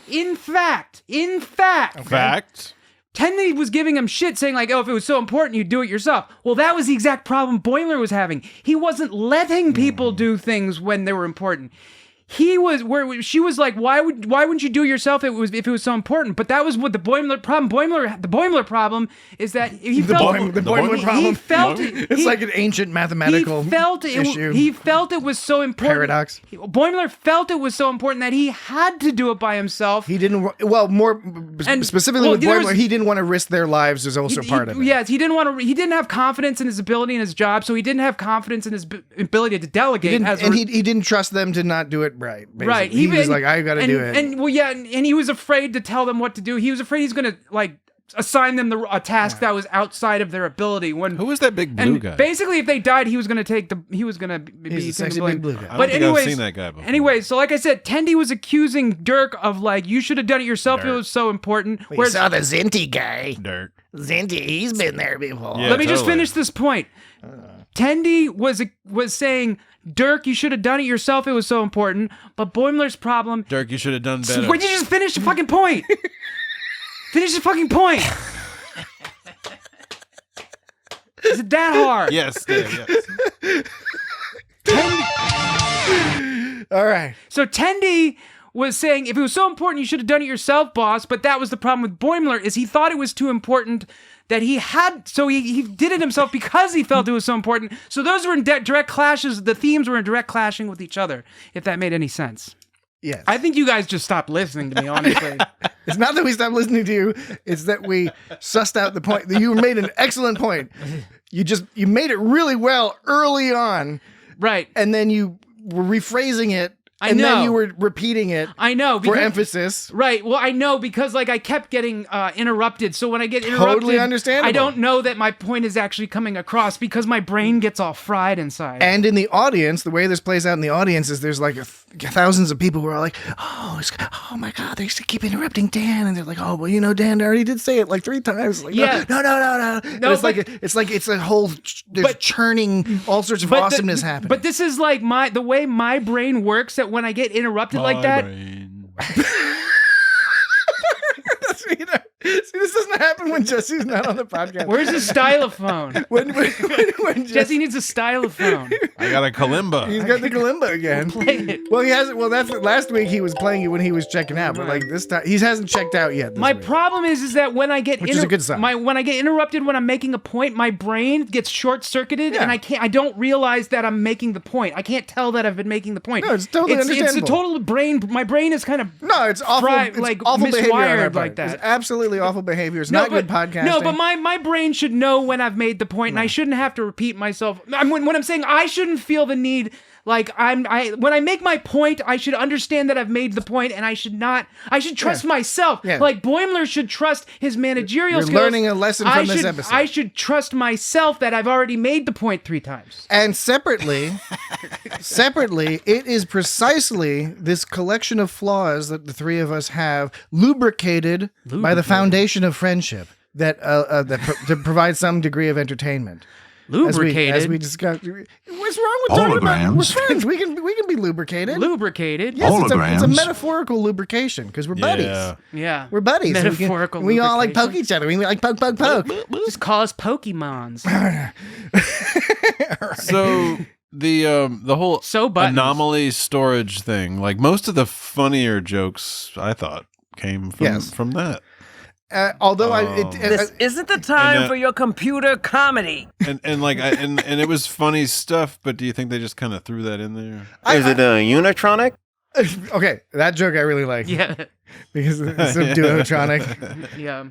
Fact. Tenley was giving him shit, saying like, "Oh, if it was so important, you'd do it yourself." Well, that was the exact problem Boimler was having. He wasn't letting people do things when they were important. He was where she was like, "Why wouldn't you do it yourself if it was so important?" But that was what the Boimler problem. The Boimler problem is that he felt the Boimler problem. He felt it. It's like an ancient mathematical issue. He felt it was so important. Paradox. Boimler felt it was so important that he had to do it by himself. He didn't. Well, more specifically with Boimler, he didn't want to risk their lives. Is also part of it. Yes, he didn't want to. He didn't have confidence in his ability and his job, so he didn't have confidence in his ability to delegate. He didn't trust them to not do it right. Basically. Right. He was like, "I got to do it." And he was afraid to tell them what to do. He was afraid he's going to like assign them a task that was outside of their ability. Who was that big blue guy? Basically, if they died, he was going to be He's a sexy blame. big blue guy. I don't think I've seen that guy before. Anyway, so like I said, Tendy was accusing Dirk of like, "You should have done it yourself. It was so important." We saw the Zinti guy. Dirk. Zinti, he's been there before. Yeah, Let me just totally. finish this point. Tendy was saying, "Dirk, you should have done it yourself. It was so important." But Boimler's problem. Dirk, you should have done better. Wait, you just finish the fucking point. Finish the fucking point. Is it that hard? Yes, yes. All right. So Tendy was saying, if it was so important, you should have done it yourself, boss. But that was the problem with Boimler, is he thought it was too important that he had, so he did it himself because he felt it was so important. So those were in direct clashes. The themes were in direct clashing with each other, if that made any sense. Yes. I think you guys just stopped listening to me, honestly. It's not that we stopped listening to you. It's that we sussed out the point. You made an excellent point. You made it really well early on. Right. And then you were rephrasing it. And then you were repeating it. I know. For emphasis. Right. Well, I know because like I kept getting interrupted. So when I get interrupted, totally understandable. I don't know that my point is actually coming across because my brain gets all fried inside. And in the audience, the way this plays out in the audience is there's like thousands of people who are like, oh my God, they keep interrupting Dan. And they're like, oh, well, you know, Dan already did say it like 3 times. Like, yeah. No. It's a whole, there's churning all sorts of awesomeness happening. But this is like the way my brain works, that when I get interrupted like that. See, this doesn't happen when Jesse's not on the podcast. Where's his stylophone? when Jesse needs a stylophone. I got a kalimba. He's got the kalimba again. Play it. Well, he hasn't. Well, that's last week he was playing it when he was checking out, but like this time he hasn't checked out yet. My problem is that when I get which is a good sign. When I get interrupted when I'm making a point, my brain gets short circuited, and I don't realize that I'm making the point. I can't tell that I've been making the point. No, it's totally understandable. It's a total brain. My brain is kind of it's awful. It's awful behavior on our part. Like that. It's absolutely awful behavior. It's not good podcasting. No, but my brain should know when I've made the point, and I shouldn't have to repeat myself. When I'm saying I shouldn't feel the need, like when I make my point, I should understand that I've made the point, and I should trust myself. Yeah. Like Boimler should trust his managerial skills. You're learning a lesson from this episode. I should trust myself that I've already made the point 3 times. And separately, it is precisely this collection of flaws that the 3 of us have lubricated by the foundation of friendship that to provide some degree of entertainment. Lubricated, as we discussed. What's wrong with talking about? We're friends. We can be lubricated. Lubricated. Yes, it's a metaphorical lubrication because we're buddies. Yeah, we're buddies. Metaphorical. We all like poke each other. We like poke. Just call us Pokemons. So the whole anomaly storage thing, like most of the funnier jokes, I thought came from that. Although this isn't the time for your computer comedy. And it was funny stuff, but do you think they just kind of threw that in there? Is it a Unitronic? Okay, that joke I really like. Yeah. Because it's a duotronic. Yeah.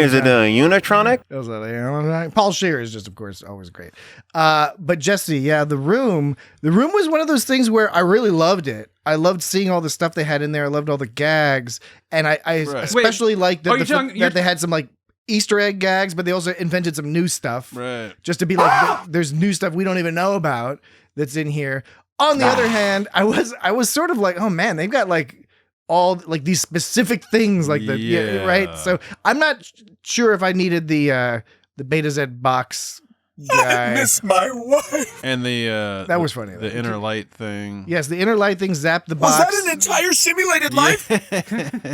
Is it a Unitronic? Paul Scheer is just, of course, always great. But Jesse, the room was one of those things where I really loved it. I loved seeing all the stuff they had in there. I loved all the gags. And I especially liked that they had some like Easter egg gags, but they also invented some new stuff. Right. Just to be like, there's new stuff we don't even know about that's in here. On the other hand, I was sort of like, oh man, they've got like all like these specific things like right. So I'm not sure if I needed the Beta Z box guy. I miss my wife. And that was funny. The inner light thing. Yes, the inner light thing zapped the box. Was that an entire simulated life?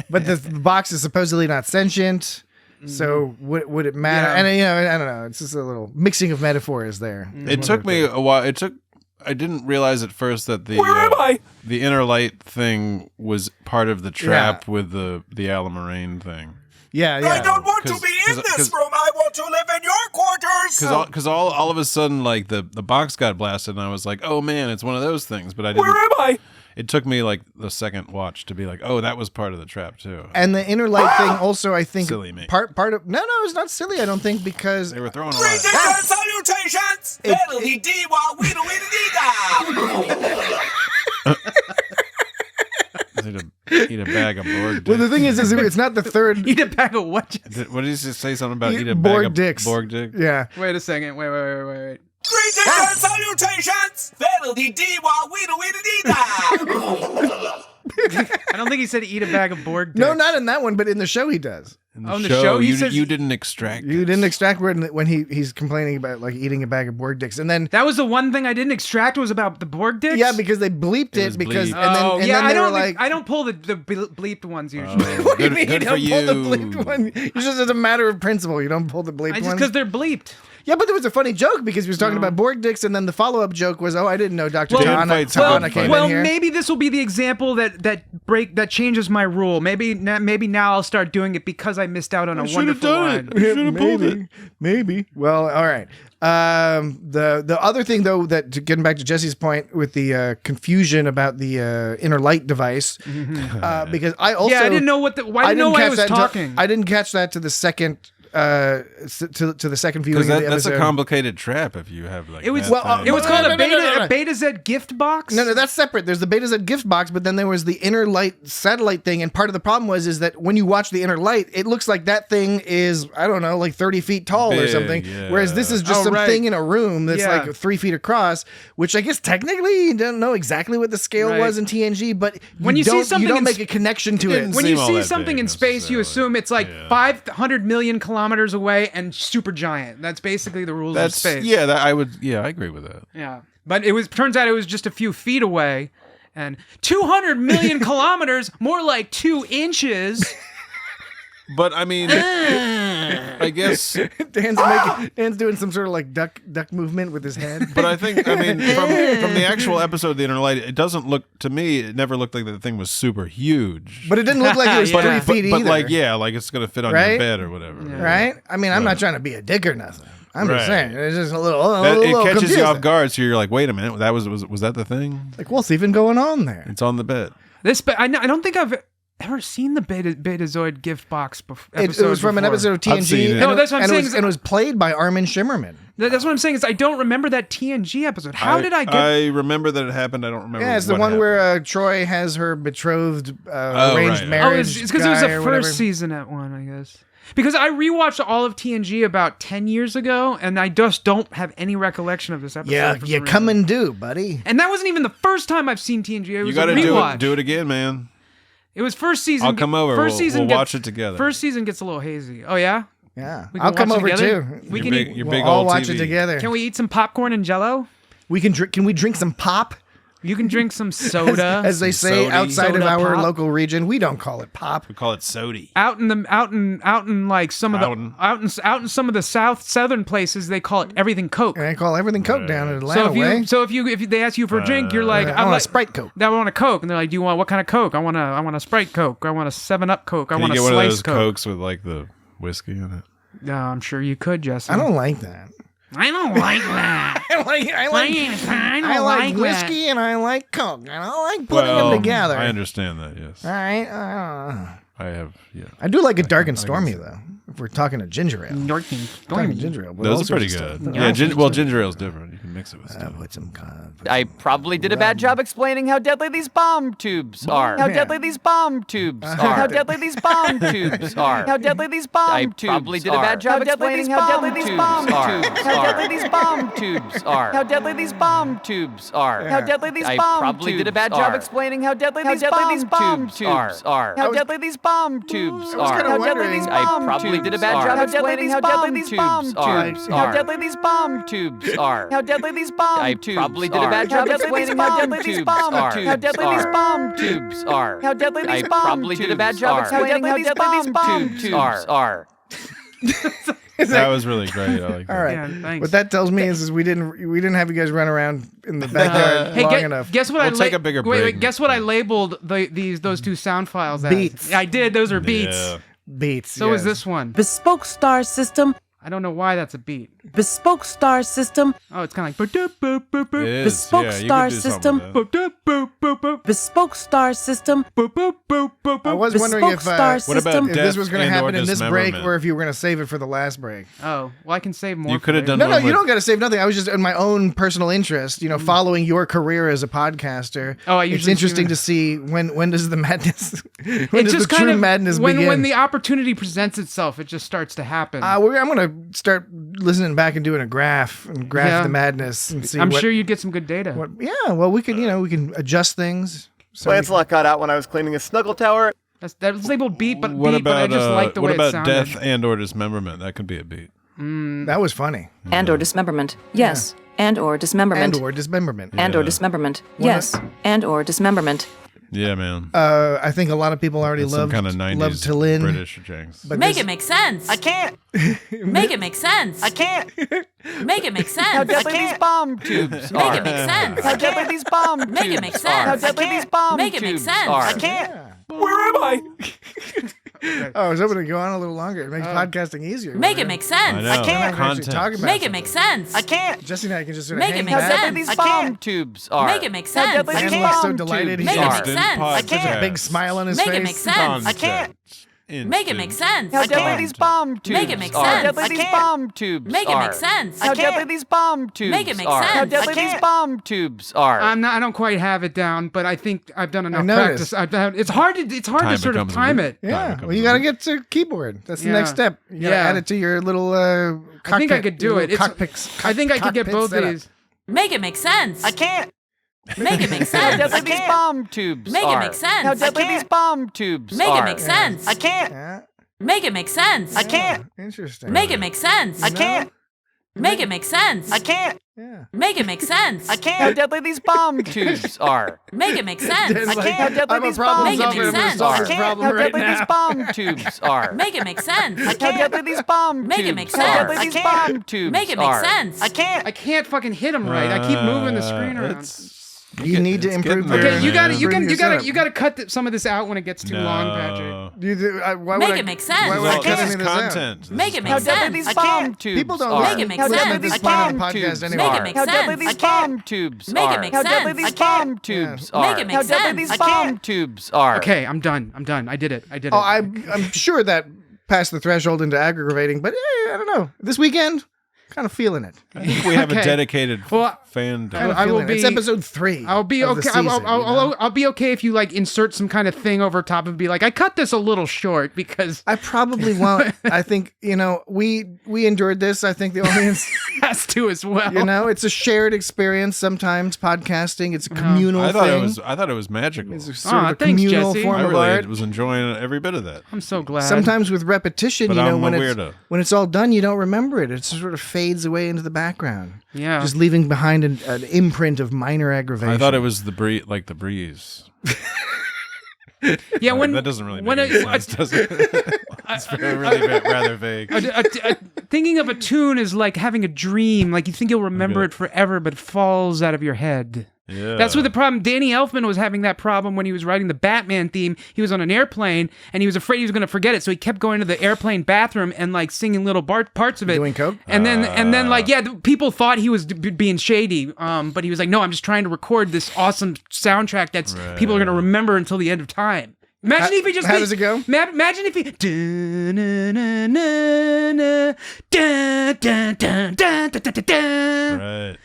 But the box is supposedly not sentient. So would it matter? Yeah. And I don't know. It's just a little mixing of metaphors there. It took me a while. I didn't realize at first that the inner light thing was part of the trap with the Alamarain thing. Yeah. I don't want to be in this room. I want to live in your quarters. Because all of a sudden, like the box got blasted, and I was like, oh man, it's one of those things. But I didn't. Where am I? It took me like the second watch to be like, oh, that was part of the trap too. And the inner light thing also, I think, silly, mate. part of no, it's not silly. I don't think because they were throwing a lot. Greetings and salutations. Eat a bag of Borg dicks. Well, the thing is it's not the third. Eat a bag of what? What did he say? Something about eat a Borg bag of dicks. Borg dick? Yeah. Wait a second. Wait. Greetings and salutations. I don't think he said eat a bag of Borg dicks. No, not in that one, but in the show he does. In the show he says you didn't extract. You didn't extract when he's complaining about like eating a bag of Borg dicks, and then that was the one thing I didn't extract was about the Borg dicks. Yeah, because they bleeped it because bleeped. and then I they don't were like, I don't pull the bleeped ones usually. What do you mean you don't pull the bleeped one? It's just as a matter of principle, you don't pull the bleeped ones. Just because they're bleeped. Yeah, but there was a funny joke because he was talking about Borg dicks, and then the follow-up joke was, I didn't know Dr. Tahana came in here. Maybe this will be the example that changes my rule. Maybe now I'll start doing it because I missed out on a wonderful line. Maybe. Well, all right. The other thing, though, getting back to Jesse's point with the confusion about the inner light device, because I also I didn't know why I was talking. I didn't catch that to the second. To the second viewing of the episode. That's a complicated trap if you have like. It was called a Beta Z gift box. No, that's separate. There's the Beta Z gift box, but then there was the inner light satellite thing, and part of the problem is that when you watch the inner light, it looks like that thing is, I don't know, like 30 feet tall or something, whereas this is just thing in a room that's like 3 feet across, which I guess technically you don't know exactly what the scale was in TNG, but when you see something, you don't make a connection to it. When you see something in space, you assume it's like 500 million kilometers away and super giant. That's basically the rules of space. I agree with that. Yeah. But turns out it was just a few feet away, and 200 million kilometers, more like 2 inches. But I mean, I guess Dan's doing some sort of like duck movement with his head. But I think, from the actual episode of The Inner Light, it doesn't look, to me, it never looked like the thing was super huge. But it didn't look like it was 3 feet either. But like it's going to fit on your bed or whatever. Yeah. Right? I mean, I'm not trying to be a dick or nothing. I'm just saying, it's just a little it catches confusing. you off guard, so you're like, wait a minute, that was that the thing? Like, what's even going on there? It's on the bed. I don't think I've ever seen the Betazoid gift box before. It was from an episode of TNG. No, that's what I'm saying. And it was played by Armin Shimmerman. That's what I'm saying is I don't remember that TNG episode. How did I get... I remember that it happened. I don't remember. Yeah, it's the one happened. where Troy has her betrothed arranged marriage. It's because it was the first season at one, I guess. Because I rewatched all of TNG about 10 years ago, and I just don't have any recollection of this episode. Yeah, you come and do, buddy. And that wasn't even the first time I've seen TNG. It was you got to do it again, man. It was first season. I'll come over. We'll watch it together. First season gets a little hazy. Oh yeah. Yeah, I'll come over too. We'll all watch it together. Can we eat some popcorn and Jello? We can drink. Can we drink some pop? You can drink some soda, as they say outside of our pop. Local region. We don't call it pop. We call it sody. Out in like some of the out in some of the southern places, they call it everything Coke. And they call everything Coke down in Atlanta. So if they ask you for a drink, you're like, I want a Sprite Coke. I want a Coke, and they're like, do you want what kind of Coke? I want a Sprite Coke. I want a 7-Up Coke. I want a slice Coke. One of those Cokes with like the whiskey in it. No, I'm sure you could, Jesse. I don't like that. I don't like that. I like whiskey and I like Coke and I like putting them together. I understand that, yes. All right. I have, yeah. I do like a dark and stormy though. If we're talking a ginger ale. Dark and stormy. Ginger ale. Those are pretty good. Yeah, ginger ale's different. You can mix it with stuff. I probably did a bad job explaining how deadly these bomb tubes are. How deadly these bomb tubes are. How deadly these bomb tubes are. How deadly these bomb tubes are. I probably did a bad job explaining how deadly these bomb tubes are. How deadly these bomb tubes are. How deadly these bomb tubes are. How deadly these bomb tubes are. I probably did a bad job explaining how deadly these bomb tubes are. How deadly these bomb tubes are. How deadly these bomb tubes did a bad job explaining how deadly these bomb tubes are. How deadly these bomb tubes are. How deadly these bomb tubes are. I probably did a bad job explaining how deadly these bomb tubes are. How deadly these bomb tubes are. How deadly these bomb tubes are. I probably did a bad job explaining how deadly these bomb tubes are. That was really great. I like that. All right. Yeah, thanks. What that tells me is we didn't have you guys run around in the backyard long enough. Guess what? We'll take a bigger break. Wait. Guess what? I labeled those two sound files as beats. I did. Those are beats. Yeah. Beats. So is this one. Bespoke star system. I don't know why that's a beat. Bespoke star system. Oh, it's kind of like It is. Bespoke You star could do something system. with that. Bespoke star system. I was wondering if star What about if this death was going to and/or happen in this break dismemberment? or if you were going to save it for the last break. Oh, well, I can save more. You could have done No, one you with- don't got to save nothing. I was just in my own personal interest, following your career as a podcaster. Oh, I it's usually interesting to see when does the madness, when does the true madness begin? When the opportunity presents itself, it just starts to happen. I'm going to start listening back and doing a graph the madness and see. I'm sure you'd get some good data. Well, we can we can adjust things. So Lancelot got out when I was cleaning a snuggle tower. That was labeled beat, but What about I just like the way what about it sounded. death and/or dismemberment? That could be a beat. that was funny. And/or dismemberment. Yes. And/or dismemberment. And/or dismemberment. And/or dismemberment. Yes. And/or dismemberment. Yeah, man. I think a lot of people already That's some love kind of 90s T'Lyn. British Jinx. But Make it make sense. I can't. Make it make sense. I can't. Make it make sense. How deadly these bomb tubes Make are. it make sense. How deadly these bomb tubes Make it make sense. are. How deadly these bomb Make it make tubes sense. are. I can't. Where am I? Oh, I was hoping to go on a little longer. It makes podcasting easier. Make it make sense. I know. I can't. Content. Make it make sense. I can't. Jesse and I can just sort of Make it hang make How back. sense. deadly these I bomb can't. tubes are. Make it make How sense. deadly these And he's so bomb delighted tubes he's Make it are. make sense. I can't. Such a big smile on his Make face. it make sense. I can't. Make it make sense. How I deadly can't. these bomb tubes Make it make are. sense. How deadly I these can't. bomb tubes Make it are. make sense. How I deadly can't. these bomb tubes Make it make are. How sense. deadly I these can't. bomb tubes are. I don't quite have it down, but I think I've done enough noticed. practice. It's hard to Time sort of becomes a time week. it. Yeah, Time well, you got to get to keyboard. That's the Yeah. next step. You got to Yeah. add it to your little cockpit. I think I could do your it. little It's- cockpits. I think I could get cockpit both setup. these. Make it make sense. I can't. Make it make How sense. deadly I these can't. bomb tubes Make it are. make sense. How deadly I can't. these bomb tubes Make are. it make sense. I can't. Yeah, Make it make sense. I can't. interesting. Make it make sense. I can't. Make it make sense. I can't. Yeah. Make it make sense. I How can't. deadly these bomb tubes are. Make it make sense. Dan's I like, can't. How deadly I'm a these problem Make it solver. make I'm going to sense. solve I this can't. problem How right deadly these now. bomb tubes are. Make it make sense. How deadly these bomb Make it tubes make How sense. deadly I these can't. bomb tubes Make it make are. sense. I can't. I can't fucking hit him right. I keep moving the screen around. You need to it's improve getting your. there, Okay, you got to man. you improve can your setup. you got to cut some of this out when it gets too long, Patrick. Do you, why Make would it I, make sense. Why would I Well, cut this any is of this out? content. Make it How make deadly sense. these I bomb can't. tubes People don't are. Make listen. it make How sense. deadly I these can't. bomb Podcast tubes anymore. Make it are. make How deadly sense. these I can't. bomb tubes Make it are. make How deadly sense. these I can't. bomb tubes Make are. it make How deadly sense. these I bomb can't. tubes are. Okay, I'm done. I did it. Oh, I'm sure that passed the threshold into aggravating, but I don't know. This weekend, kind of feeling it. I think we have a Okay. dedicated Well, fan. Kind of I will feeling it. It's be- episode 3. I'll be of the okay. season, you know? I'll be okay if you like insert some kind of thing over top and be like, I cut this a little short because I probably won't. I think, we endured this. I think the audience, has to as well. it's a shared experience sometimes, podcasting. It's a communal I thought thing. I thought it was magical. It's a sort of a thanks, communal Jesse. form I of really art. was enjoying every bit of that. I'm so glad. Sometimes with repetition, But I'm when a it's weirdo. when it's all done, you don't remember it. It sort of fades away into the background. Yeah. Just leaving behind an imprint of minor aggravation. I thought it was the breeze, like the breeze. Yeah, when that doesn't really when make any sense, does it? It's really rather vague. thinking of a tune is like having a dream. Like you think you'll remember Okay. it forever, but it falls out of your head. Yeah. That's what the problem. Danny Elfman was having that problem when he was writing the Batman theme. He was on an airplane and he was afraid he was going to forget it, so he kept going to the airplane bathroom and like singing little parts of it. Doing coke? And then like people thought he was being shady. But he was like, no, I'm just trying to record this awesome soundtrack that's people are going to remember until the end of time. Imagine if he just. How does it go? Imagine if he. Right.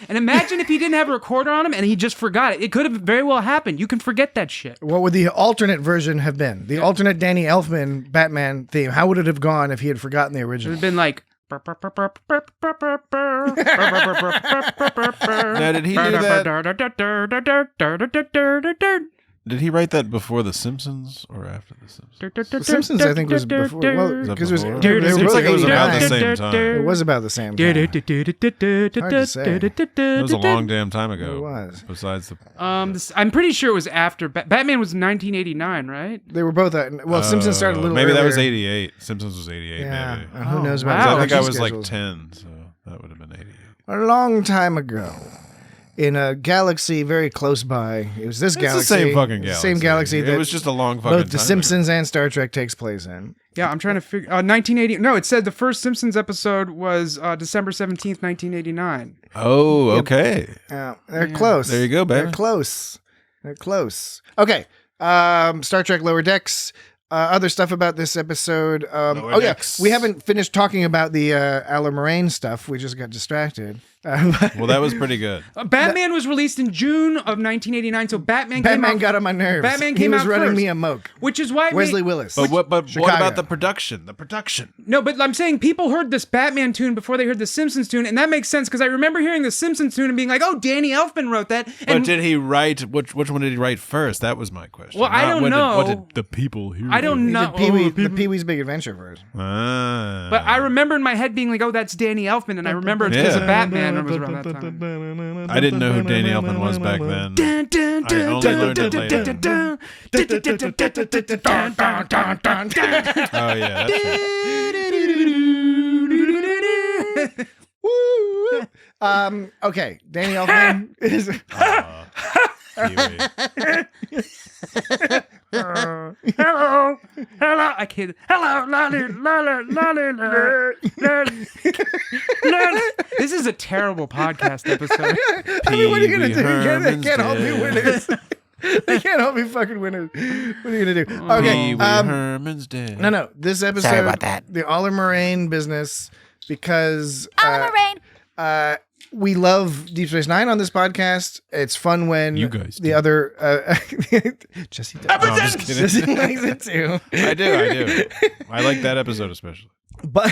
And imagine if he didn't have a recorder on him and he just forgot it. It could have very well happened. You can forget that shit. What would the alternate version have been? The alternate Danny Elfman Batman theme. How would it have gone if he had forgotten the It would original? have been like. Now, did he do that? Did he write that before The Simpsons or after The Simpsons? The Simpsons, I think, was before. Well, because Seems they were both like it was about the 89. same time. It was about the same time. Hard to say. It was a long damn time ago. It was. Besides the... I'm pretty sure it was after. Batman was 1989, right? They were both. Well, Simpsons started a little maybe earlier. that was 88. Simpsons was 88, Yeah. maybe. Who knows about wow. that? I think I was schedules. like 10, so that would have been 88. A long time ago. In a galaxy very close by. It was this It's galaxy. the same fucking galaxy. Same galaxy that It was just a long fucking both The time Simpsons and Star Trek takes place in. Yeah, I'm trying to figure. 1980. No, it said the first Simpsons episode was December 17th, 1989. Oh, okay. They're close. There you go, baby. They're close. They're close. Okay. Star Trek Lower Decks. Other stuff about this episode. Lower Decks. We haven't finished talking about the Ala Moraine stuff. We just got distracted. Well, that was pretty good. Batman was released in June of 1989, so Batman got on my nerves. Batman he came was out running first. me amok. Which is why Wesley Willis. But what Chicago. about the production? The production. No, but I'm saying people heard this Batman tune before they heard the Simpsons tune, and that makes sense because I remember hearing the Simpsons tune and being like, "Oh, Danny Elfman wrote that." But And did he write which one did he write first? That was my question. Well, I Not don't what know. Did, what did the people hear? I don't know. The Pee-wee's Big Adventure version. But I remember in my head being like, oh, that's Danny Elfman, and I remember it's because of Batman. It was around that time. I didn't know who Danny Elfman was back then. I only learned it later. Oh yeah, that's right. Okay, Danny Elfman is. Hello, I can't. Hello, This is a terrible podcast episode. I mean, what are you gonna do? They can't all be winners. They can't all be fucking winners. What are you gonna do? Okay, Herman's dead. No. This episode, Sorry about that. The Oliver Moraine business, because Oliver Moraine. We love Deep Space Nine on this podcast. It's fun when You guys the do. other Jesse does. No, I'm just kidding. Jesse likes it too. I do. I like that episode especially. But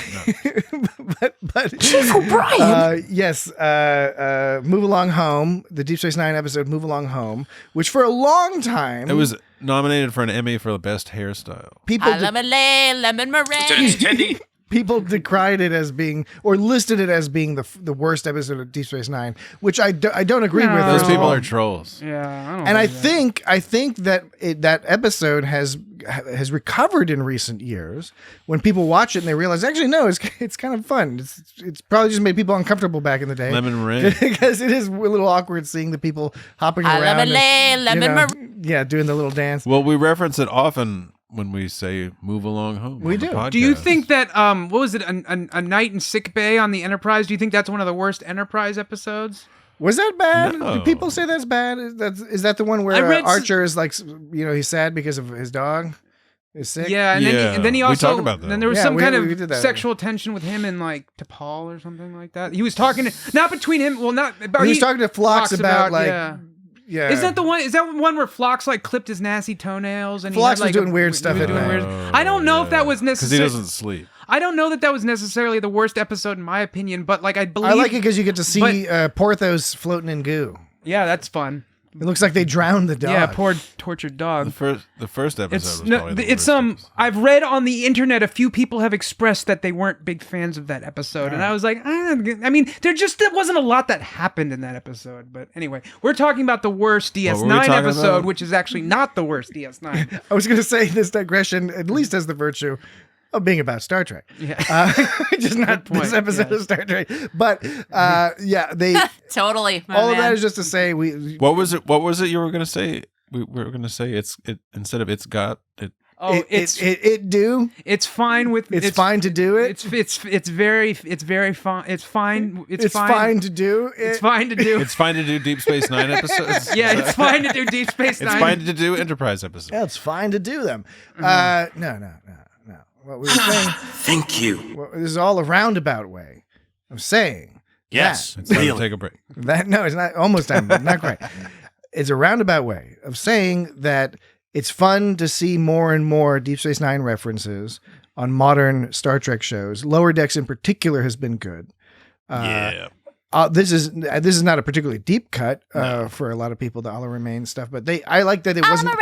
Chief O'Brien. Yes, Move Along Home, the Deep Space Nine episode Move Along Home, which for a long time It was nominated for an Emmy for the best hairstyle. Lemon meringue. People decried it as being, or listed it as being the worst episode of Deep Space Nine, which I don't agree with. Those at people all. are trolls. Yeah, And I think that that episode has recovered in recent years when people watch it and they realize actually no, it's kind of fun. It's probably just made people uncomfortable back in the day. Lemon meringue. Because it is a little awkward seeing the people hopping around. Doing the little dance. Well, we reference it often when we say "Move Along Home." We on the do. podcast. Do you think that what was it, a night in sick bay on the Enterprise? Do you think that's one of the worst Enterprise episodes? Was that bad? No. Do people say that's bad? Is that the one I where read Archer is like, he's sad because of his dog is sick? Yeah, and Yeah, then he we also talk about that. then there was Yeah, some we kind did of that. sexual tension with him and like T'Pol or something like that. He was talking not between him. Well, not. But He was talking to Phlox about like, yeah. yeah. Is that the one? Is that one where Phlox like clipped his nasty toenails and Phlox he had, was like, doing weird stuff he was at doing night. weird- I don't know if that was because he necessary. doesn't sleep. I don't know that was necessarily the worst episode in my opinion, but like I believe I like it because you get to see Porthos floating in goo. Yeah, that's fun. It looks like they drowned the dog. Yeah, poor tortured dog. The first episode It's was no, probably the it's worst episode. I've read on the internet a few people have expressed that they weren't big fans of that episode, and I was like, I mean, there wasn't a lot that happened in that episode. But anyway, we're talking about the worst What were we DS9 talking episode, about? which is actually not the worst DS9. I was going to say this digression at least has the virtue of being about Star Trek. Yeah, just not Good point, this episode yes. of Star Trek. But they Totally. my all of man. that is just to say we. What was it you were going to say? We were going to say it instead of it's got it. oh, It's fine with it's fine to do it. It's very fine. It's fine. It's fine to do it. It's fine to do. It's fine to do Deep Space Nine episodes. Yeah, it's fine to do Deep Space Nine. It's fine to do Enterprise episodes. Yeah, it's fine to do them. No. What we were saying. Thank you. Well, this is all a roundabout way of saying. Yes, It's time to really. take a break. That no, it's not almost time, but not quite. It's a roundabout way of saying that it's fun to see more and more Deep Space Nine references on modern Star Trek shows. Lower Decks in particular has been good. Yeah. This is not a particularly deep cut for a lot of people, the Oliver Remain stuff, but I like that it wasn't.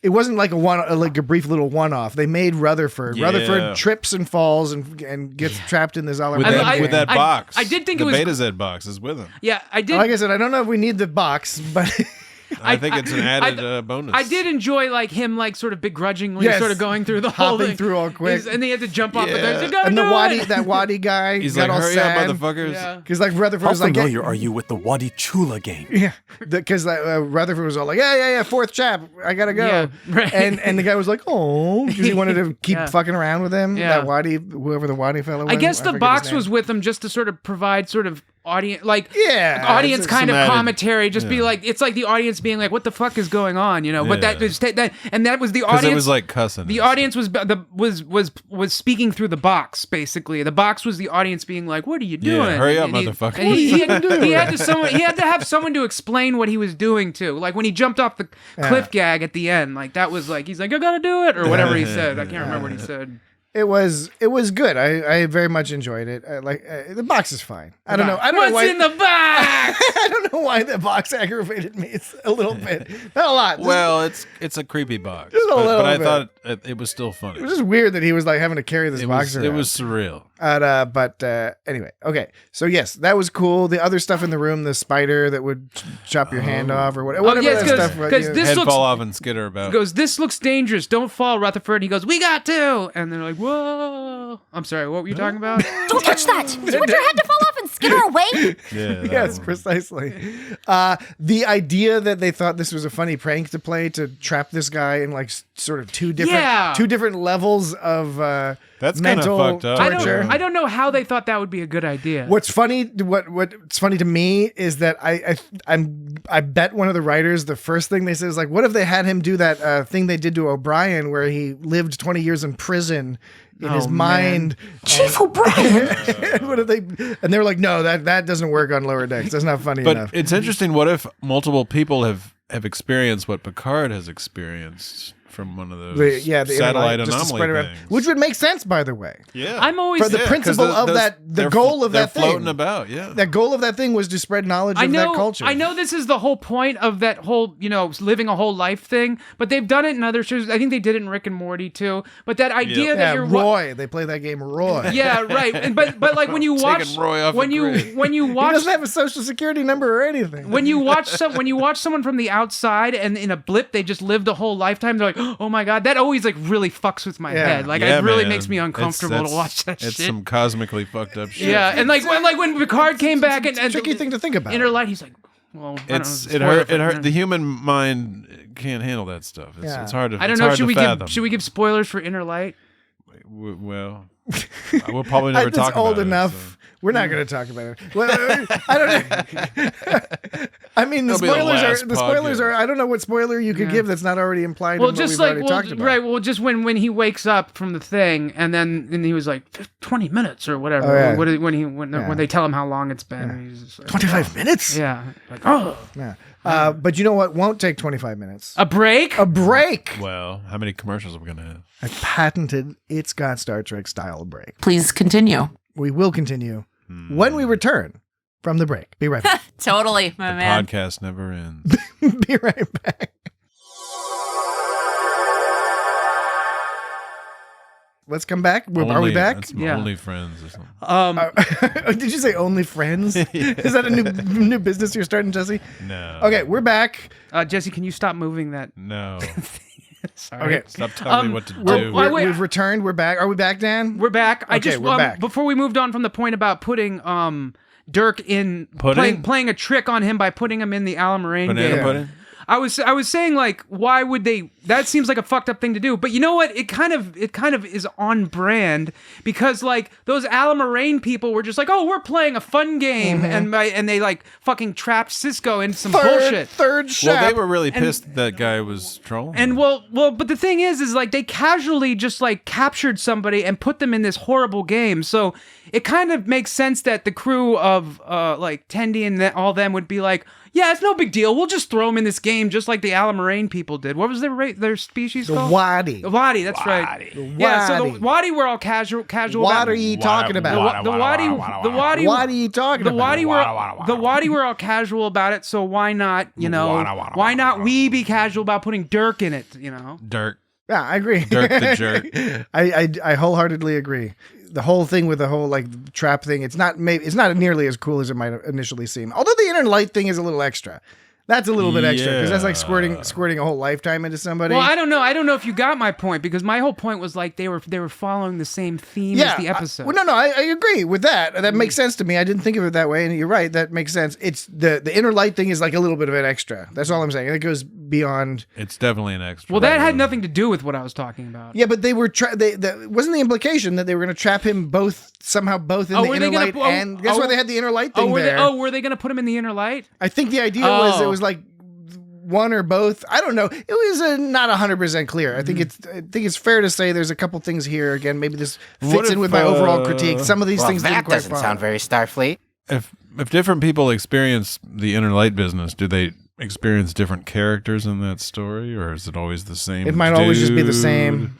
It wasn't like a brief little one-off. They made Rutherford. Yeah. Rutherford trips and falls and gets trapped in this Oliver With Remain that, gang. with that box. I did think the it was- Beta Z box is with him. Yeah, I did. Like I said, I don't know if we need the box, but I think it's an added bonus. I did enjoy like him like sort of begrudgingly Yes. sort of going through the whole Hopping thing. through all quick. And he had to jump off the Yeah. thing. and that Wadi guy He's got like, all hurry sad. up, motherfuckers. Yeah. Because like Rutherford How was like, familiar are you with the Wadi Chula game? yeah, because Rutherford was all like, yeah, fourth chap, I gotta go. Yeah, right. And the guy was like, oh, because he wanted to keep Yeah. fucking around with him. Yeah. That Wadi, whoever the Wadi fellow was. I guess the forget box his name. was with him just to sort of provide sort of audience Yeah, audience it's kind of some added- commentary. Just be yeah. like it's like the audience being like, what the fuck is going on, you know? But Yeah. that was that was the Because audience. it was like cussing. The and audience was speaking through the box, basically. The box was the audience being like, "What are you Yeah, doing? hurry up, And he- motherfucker. and he had to have someone to explain what he was doing too. Like when he jumped off the cliff gag at the end, like that was like he's like, "I gotta do it," or whatever he said. I can't remember what he said. It was good. I very much enjoyed it. The box is fine. I don't know. What's why, in the box? I don't know why the box aggravated me. It's a little bit, not a lot. Well, it's a creepy box, Just a little but I bit. thought it was still funny. It was just weird that he was like having to carry this box around. It was surreal. But anyway, okay. So yes, that was cool. The other stuff in the room, the spider that would chop your hand off or whatever. yes, that stuff. because this Head looks fall off and skitter about. He goes, this looks dangerous. Don't fall, Rutherford. He goes, we got to. And they're like, whoa. I'm sorry, what were you talking about? Don't touch that! Do you want your head to fall off and skitter away? Yeah, Yes, precisely. The idea that they thought this was a funny prank to play to trap this guy in like sort of two different levels of That's kinda mental fucked up. torture. I don't know how they thought that would be a good idea. What's funny? What's funny to me is that I bet one of the writers, the first thing they said is like, what if they had him do that thing they did to O'Brien where he lived 20 years in prison in his mind? Chief O'Brien. What if they? And they were like, no, that doesn't work on lower decks. That's not funny enough. But it's interesting. What if multiple people have experienced what Picard has experienced from one of those the satellite interlight, just to spread anomaly around, things? which would make sense, by the way. Yeah, I'm always For the principle of the goal of that thing. They're floating about. Yeah, That goal of that thing was to spread knowledge of that culture. I know this is the whole point of that whole, living a whole life thing, but they've done it in other shows. I think they did it in Rick and Morty too. But that idea that you're Roy, they play that game Roy. Yeah, right. And but like when you watch Taking Roy off when the you grid. when you He watch doesn't have a social security number or anything. when you watch someone from the outside and in a blip they just lived a whole lifetime, they're like, oh my god, that always like really fucks with my head. Like it really makes me uncomfortable to watch that shit. It's some cosmically fucked up shit. Yeah, and like when Picard came back It's a tricky thing to think about. Inner Light, he's like, well, It hurt. The human mind can't handle that stuff. It's hard to. I don't know. Should we give spoilers for Inner Light? Well, we'll probably never talk about old it. enough. So. We're not going to talk about it. Well, I don't know. I mean, the It'll be the spoilers last are. I don't know what spoiler you could give that's not already implied. Well, in just what we've like already talked about. right. Well, just when he wakes up from the thing, and he was like 20 minutes or whatever. Oh, yeah. When they tell him how long it's been, he's just like, 25 minutes. Yeah. Like, oh. Yeah. But you know what? Won't take 25 minutes. A break. A break. Well, how many commercials are we gonna have? A patented It's Got Star Trek style break. Please continue. We will continue when we return from the break. Be right back. Totally, my man. Podcast never ends. Be right back. Let's come back. Are we back? That's Only Friends or something. Did you say Only Friends? Is that a new business you're starting, Jesse? No. Okay, we're back. Jesse, can you stop moving that? No. Sorry. Okay. Stop telling me what to do. We've returned. We're back. Are we back, Dan? We're back. We're back. Before we moved on from the point about putting Dirk in playing a trick on him by putting him in the Alan Moraine Banana game. pudding? I was saying, like, why would they? That seems like a fucked up thing to do. But you know what? It kind of is on brand because like those Alan Moraine people were just like, oh, we're playing a fun game, and they like fucking trapped Cisco in some bullshit. Third shot. Well, they were really pissed that guy was trolling. And well, but the thing is like they casually just like captured somebody and put them in this horrible game. So it kind of makes sense that the crew of like Tendi and all them would be like, yeah, it's no big deal. We'll just throw them in this game just like the Alan Moraine people did. What was their species called? Wadi. The Wadi, that's right. Yeah, so the Wadi were all casual. What are you talking about? The Wadi. What are you talking about? The Wadi were all casual about it. So why not? Why not we be casual about putting Dirk in it? Dirk. Yeah, I agree. Dirk the jerk. I wholeheartedly agree. The whole thing with the whole like trap thing, it's not nearly as cool as it might have initially seem. Although the inner light thing is a little extra. That's a little bit extra because that's like squirting a whole lifetime into somebody. Well, I don't know if you got my point because my whole point was like they were following the same theme as the episode. I agree with that. That makes sense to me. I didn't think of it that way, and you're right. That makes sense. It's the inner light thing is like a little bit of an extra. That's all I'm saying. It goes beyond. It's definitely an extra. Well, that had nothing to do with what I was talking about. Yeah, but they were wasn't the implication that they were going to trap him somehow in the inner light, and that's why they had the inner light thing there. Were they going to put him in the inner light? I think the idea was it was like one or both. I don't know. It was not 100% clear. I think it's fair to say there's a couple things here. Again, maybe this fits in with my overall critique. Some of these things didn't quite doesn't sound very Starfleet. If different people experience the inner light business, do they experience different characters in that story, or is it always the same? It might always just be the same.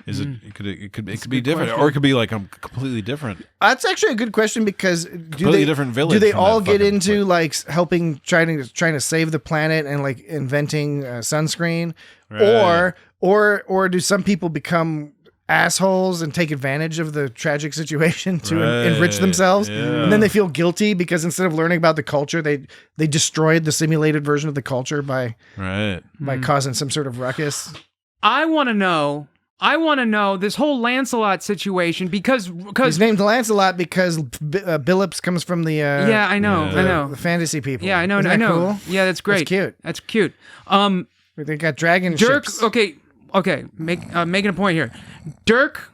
Is it? It could be different, or it could be like completely different. That's actually a good question because different village. Do they from all that get fucking into place. like helping trying to save the planet and like inventing sunscreen, Right. or do some people become assholes and take advantage of the tragic situation to enrich themselves, and then they feel guilty because instead of learning about the culture, they destroyed the simulated version of the culture by causing some sort of ruckus. I want to know this whole Lancelot situation because he's named Lancelot because Billups comes from the I know the fantasy people. Yeah, I know. Isn't that cool? Yeah, that's great. That's cute. They got dragon Dirk. ships. Okay. Making a point here. Dirk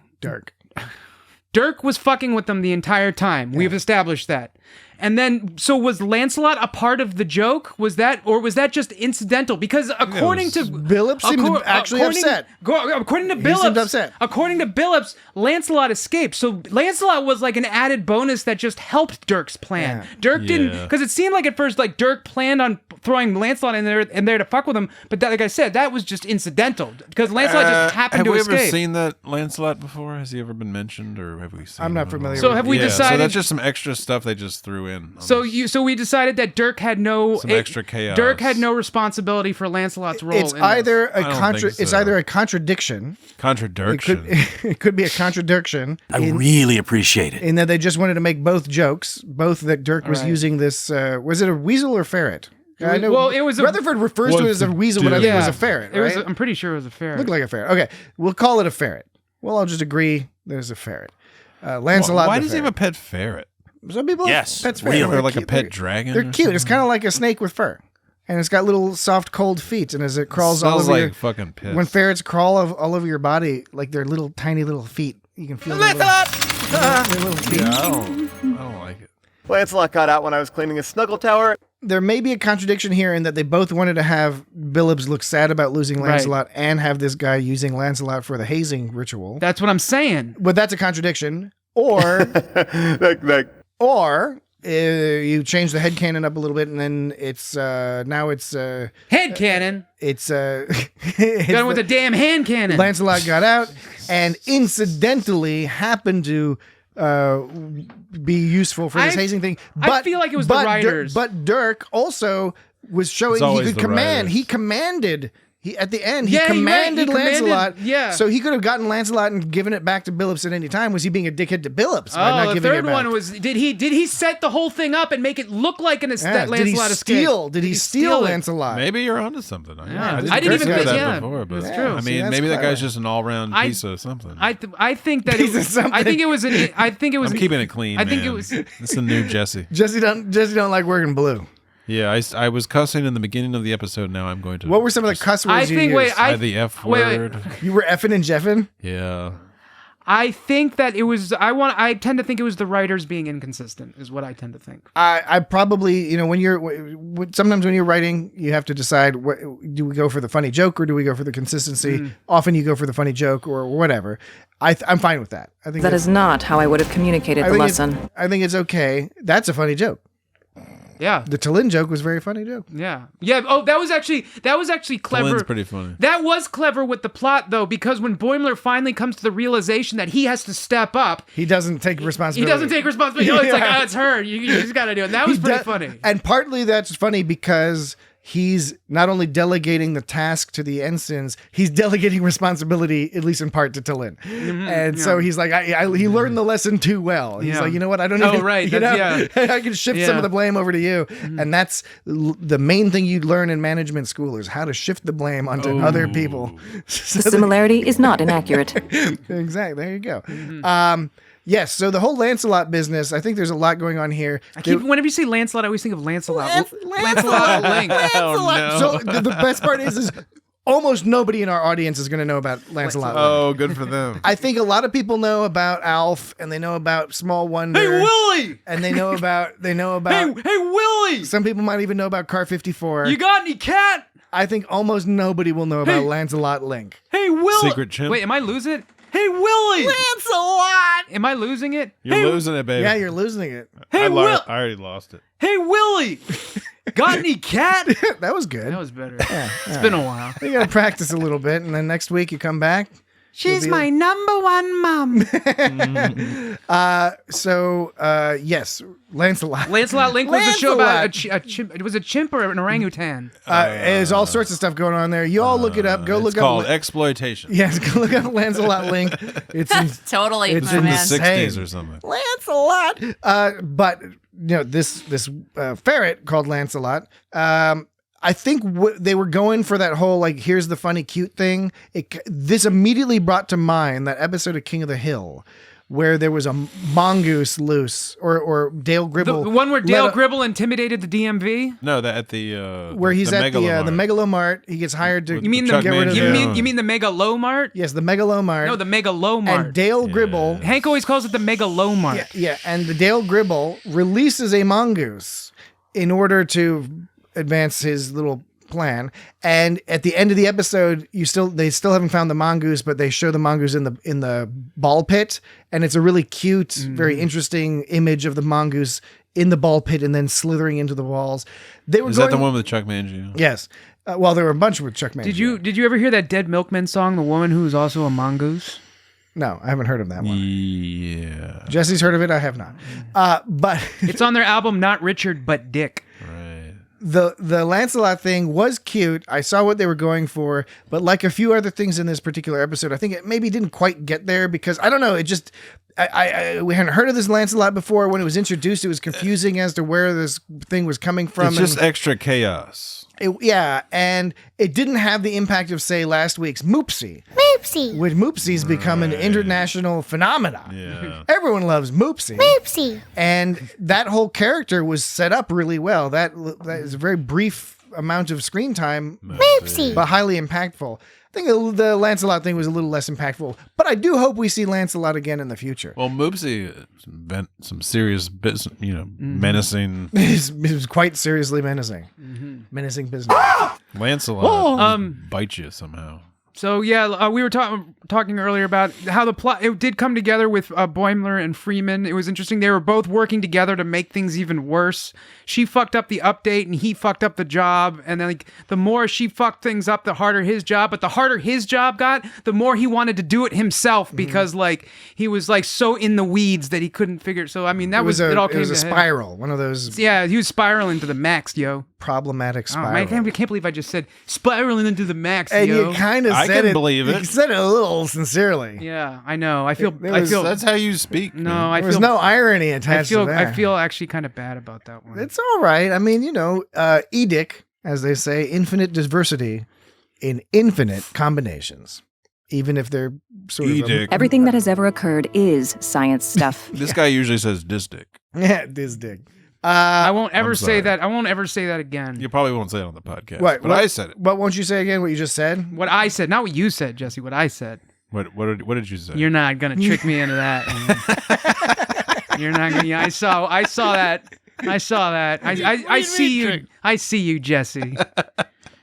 was fucking with them the entire time. We've established that. And then, so was Lancelot a part of the joke? Was that just incidental? Because according to Billups seemed actually upset. According to He Billups, seemed upset. According to Billups, Lancelot escaped. So Lancelot was like an added bonus that just helped Dirk's plan. Yeah. Dirk didn't, because it seemed like at first like Dirk planned on throwing Lancelot in there to fuck with him. But that, like I said, that was just incidental because Lancelot just happened to escape. Have we ever seen that Lancelot before? Has he ever been mentioned, or have we seen? I'm not familiar. So have we decided? So that's just some extra stuff they just threw in. So we decided that Dirk had extra chaos. Dirk had no responsibility for Lancelot's role. It's either a contradiction. Contradiction. It could be a contradiction. I really appreciate it. In that they just wanted to make both jokes, both that Dirk was using this. Was it a weasel or ferret? I know. Well, it was Rutherford refers to it as a weasel, but I think it was a ferret. Right? I'm pretty sure it was a ferret. Looked like a ferret. Okay, we'll call it a ferret. Well, I'll just agree there's a ferret. Lancelot. Why does he have a pet ferret? Some people have pets ferret. Or like a pet dragon. They're cute. It's kind of like a snake with fur. And it's got little soft, cold feet. And as it crawls all over like fucking piss. When ferrets crawl all over your body, like their little tiny little feet, you can feel their little feet. Yeah, I don't like it. Lancelot got out when I was cleaning his snuggle tower. There may be a contradiction here in that they both wanted to have Billups look sad about losing Lancelot and have this guy using Lancelot for the hazing ritual. That's what I'm saying. But that's a contradiction. Or you change the headcanon up a little bit, and then it's now it's headcanon. It's done with the damn hand cannon. Lancelot got out, and incidentally happened to be useful for this hazing thing. But I feel like it was the writers. But Dirk also was showing he could command. He commanded. At the end, he commanded Lancelot. So he could have gotten Lancelot and given it back to Billups at any time. Was he being a dickhead to Billups by not the giving it third back? one was did he set the whole thing up and make it look like that Lancelot escaped? Did he steal Lancelot? Maybe you're onto something. Yeah. I didn't even think that before, but it's true. I mean, maybe that guy's just an all-round piece of something. I think that I think it was. I'm keeping it clean. I think it was. It's a new Jesse. Jesse don't like wearing blue. Yeah, I was cussing in the beginning of the episode. Now I'm going to. What were some of the cuss words you used? The F word. You were effing and jeffing? Yeah. I think that it was. I tend to think it was the writers being inconsistent. Is what I tend to think. I probably, sometimes when you're writing, you have to decide do we go for the funny joke or do we go for the consistency? Often you go for the funny joke or whatever. I'm fine with that. I think that is not how I would have communicated the lesson. I think it's okay. That's a funny joke. Yeah, the Tallinn joke was a very funny joke. Yeah. Oh, that was actually clever. Tallinn's pretty funny. That was clever with the plot though, because when Boimler finally comes to the realization that he has to step up, he doesn't take responsibility. It's like, it's her. You just got to do it. That was pretty funny. And partly that's funny because he's not only delegating the task to the ensigns, he's delegating responsibility, at least in part, to Tallinn. And so he's like, he learned the lesson too well. He's like, you know what? I don't know. I can shift some of the blame over to you. And that's the main thing you learn in management school is how to shift the blame onto other people. The similarity is not inaccurate. Exactly. There you go. Yes, so the whole Lancelot business, I think there's a lot going on here. Whenever you say Lancelot, I always think of Lancelot. Lancelot Link. No. So the best part is almost nobody in our audience is going to know about Lancelot. Oh, good for them. I think a lot of people know about Alf, and they know about Small Wonder. Hey, Willie! And they know about. Hey, Willie! Some people might even know about Car 54. You got any cat? I think almost nobody will know about Lancelot Link. Hey, Will! Secret chimp. Wait, am I losing it? Hey, Willie! Lancelot! Am I losing it? You're losing it, baby. Yeah, you're losing it. Hey, Will! I already lost it. Hey, Willie! Got any cat? That was good. That was better. Yeah, it's been a while. You got to practice a little bit, and then next week you come back. She's my number one mom. Yes, Lancelot. Lancelot Link was a show about a chimp. It was a chimp or an orangutan. There's all sorts of stuff going on there. You all look it up. Go look up. It's called exploitation. Yes, go look up Lancelot Link. It's Totally. It's in the insane. 60s or something. Lancelot. But this ferret called Lancelot. I think they were going for that whole like here's the funny cute thing. This immediately brought to mind that episode of King of the Hill where there was a mongoose loose or Dale Gribble. The one where Dale Gribble intimidated the DMV? No, that at the where he's at the Megalomart. Megalomart. He gets hired to You mean the get rid of you mean the Megalomart? Yes, the Megalomart. No, the Megalomart. And Dale Gribble. Hank always calls it the Megalomart. Yeah, and the Dale Gribble releases a mongoose in order to advance his little plan. And at the end of the episode, they still haven't found the mongoose, but they show the mongoose in the ball pit, and it's a really cute, very interesting image of the mongoose in the ball pit and then slithering into the walls. Is that the one with Chuck Mangione? Yes. Well, there were a bunch with Chuck Mangione. Did you ever hear that Dead Milkman song, The Woman Who's Also a Mongoose? No, I haven't heard of that one. Yeah. Jesse's heard of it. I have not. But it's on their album Not Richard But Dick. The Lancelot thing was cute. I saw what they were going for, but like a few other things in this particular episode, I think it maybe didn't quite get there because I don't know. It just we hadn't heard of this Lancelot before. When it was introduced, it was confusing as to where this thing was coming from. It's just extra chaos. And it didn't have the impact of, say, last week's Moopsie. Which Moopsie's become an international phenomenon. Yeah. Everyone loves Moopsie. And that whole character was set up really well. That is a very brief amount of screen time, but highly impactful. I think the Lancelot thing was a little less impactful, but I do hope we see Lancelot again in the future. Well, Moopsie bent some serious business, menacing. It was quite seriously menacing. Menacing business. Lancelot bite you somehow. So yeah, we were talking earlier about how the plot it did come together with Boimler and Freeman. It was interesting. They were both working together to make things even worse. She fucked up the update and he fucked up the job. And then like the more she fucked things up, the harder his job. But the harder his job got, the more he wanted to do it himself because like he was like so in the weeds that he couldn't figure. So I mean it all came to a spiral. One of those. Yeah, he was spiraling to the max, yo. Problematic spiral. Oh, man, I can't believe I just said spiraling into the max, and yo. you kind of I said can believe it. You said it a little sincerely. Yeah, I know. I feel that's how you speak. No, man. There's no irony attached to that. I feel actually kind of bad about that one. It's all right. I mean, EDIC, as they say, infinite diversity in infinite combinations. Even if they're sort of everything that has ever occurred is science stuff. This guy usually says disdick. Yeah, disdick. I won't ever say that. I won't ever say that again. You probably won't say it on the podcast. What? But I said it. But won't you say again what you just said? What I said, not what you said, Jesse. What I said. What did you say? You're not gonna trick me into that. You're not gonna. I saw that. I see you. I see you, Jesse.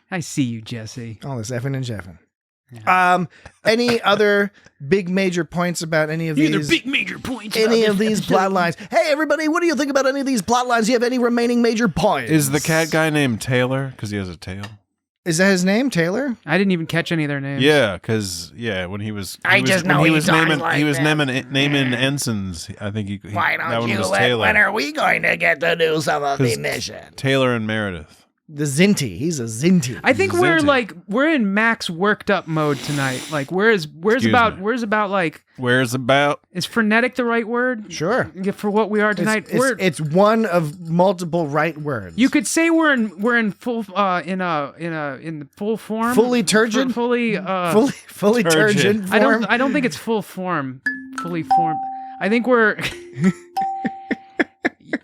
I see you, Jesse. All this effing and jeffing. Yeah. Any other big major points about any of these? Other big major points. Any of these plot lines? Hey, everybody, what do you think about any of these plot lines? Do you have any remaining major points? Is the cat guy named Taylor because he has a tail? Is that his name, Taylor? I didn't even catch any of their names. Yeah, because when he was naming ensigns. I think he Why that don't one you was let? Taylor. When are we going to get to do some of the mission? Taylor and Meredith. The Zinty. He's a Zinty. I think we're in max worked up mode tonight. Like where's about is frenetic the right word? Sure. For what we are tonight. It's one of multiple right words. You could say we're in full in full form. Fully turgid? Fully turgid form? I don't think it's full form. Fully formed. I think we're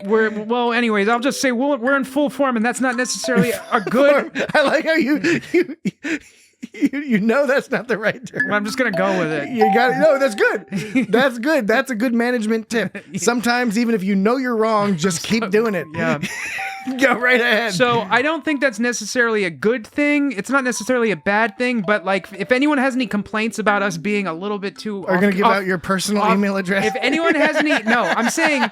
well, anyways, I'll just say we're in full form, and that's not necessarily a good. I like how you that's not the right term. I'm just gonna go with it. You got it. No, that's good. That's good. That's a good management tip. Sometimes, even if you know you're wrong, just keep doing it. Yeah. Go right ahead. So I don't think that's necessarily a good thing. It's not necessarily a bad thing, but like if anyone has any complaints about us being a little bit too are going to give out your personal email address. If anyone has any I'm saying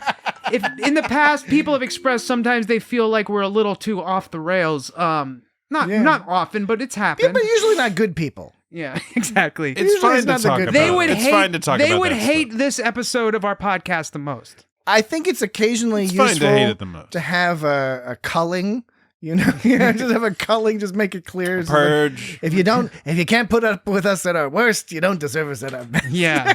if in the past people have expressed sometimes they feel like we're a little too off the rails. Not often, but it's happened. Yeah, but usually not good people. Yeah, exactly. It's fine to not the talk good about. They would It's hate. fine to talk They about would that hate stuff. this episode of our podcast the most. I think it's occasionally It's fine useful to hate it the most. to have a culling. You know, just have a culling. Just make it clear. It's like, Purge. if you can't put up with us at our worst, you don't deserve us at our best. Yeah.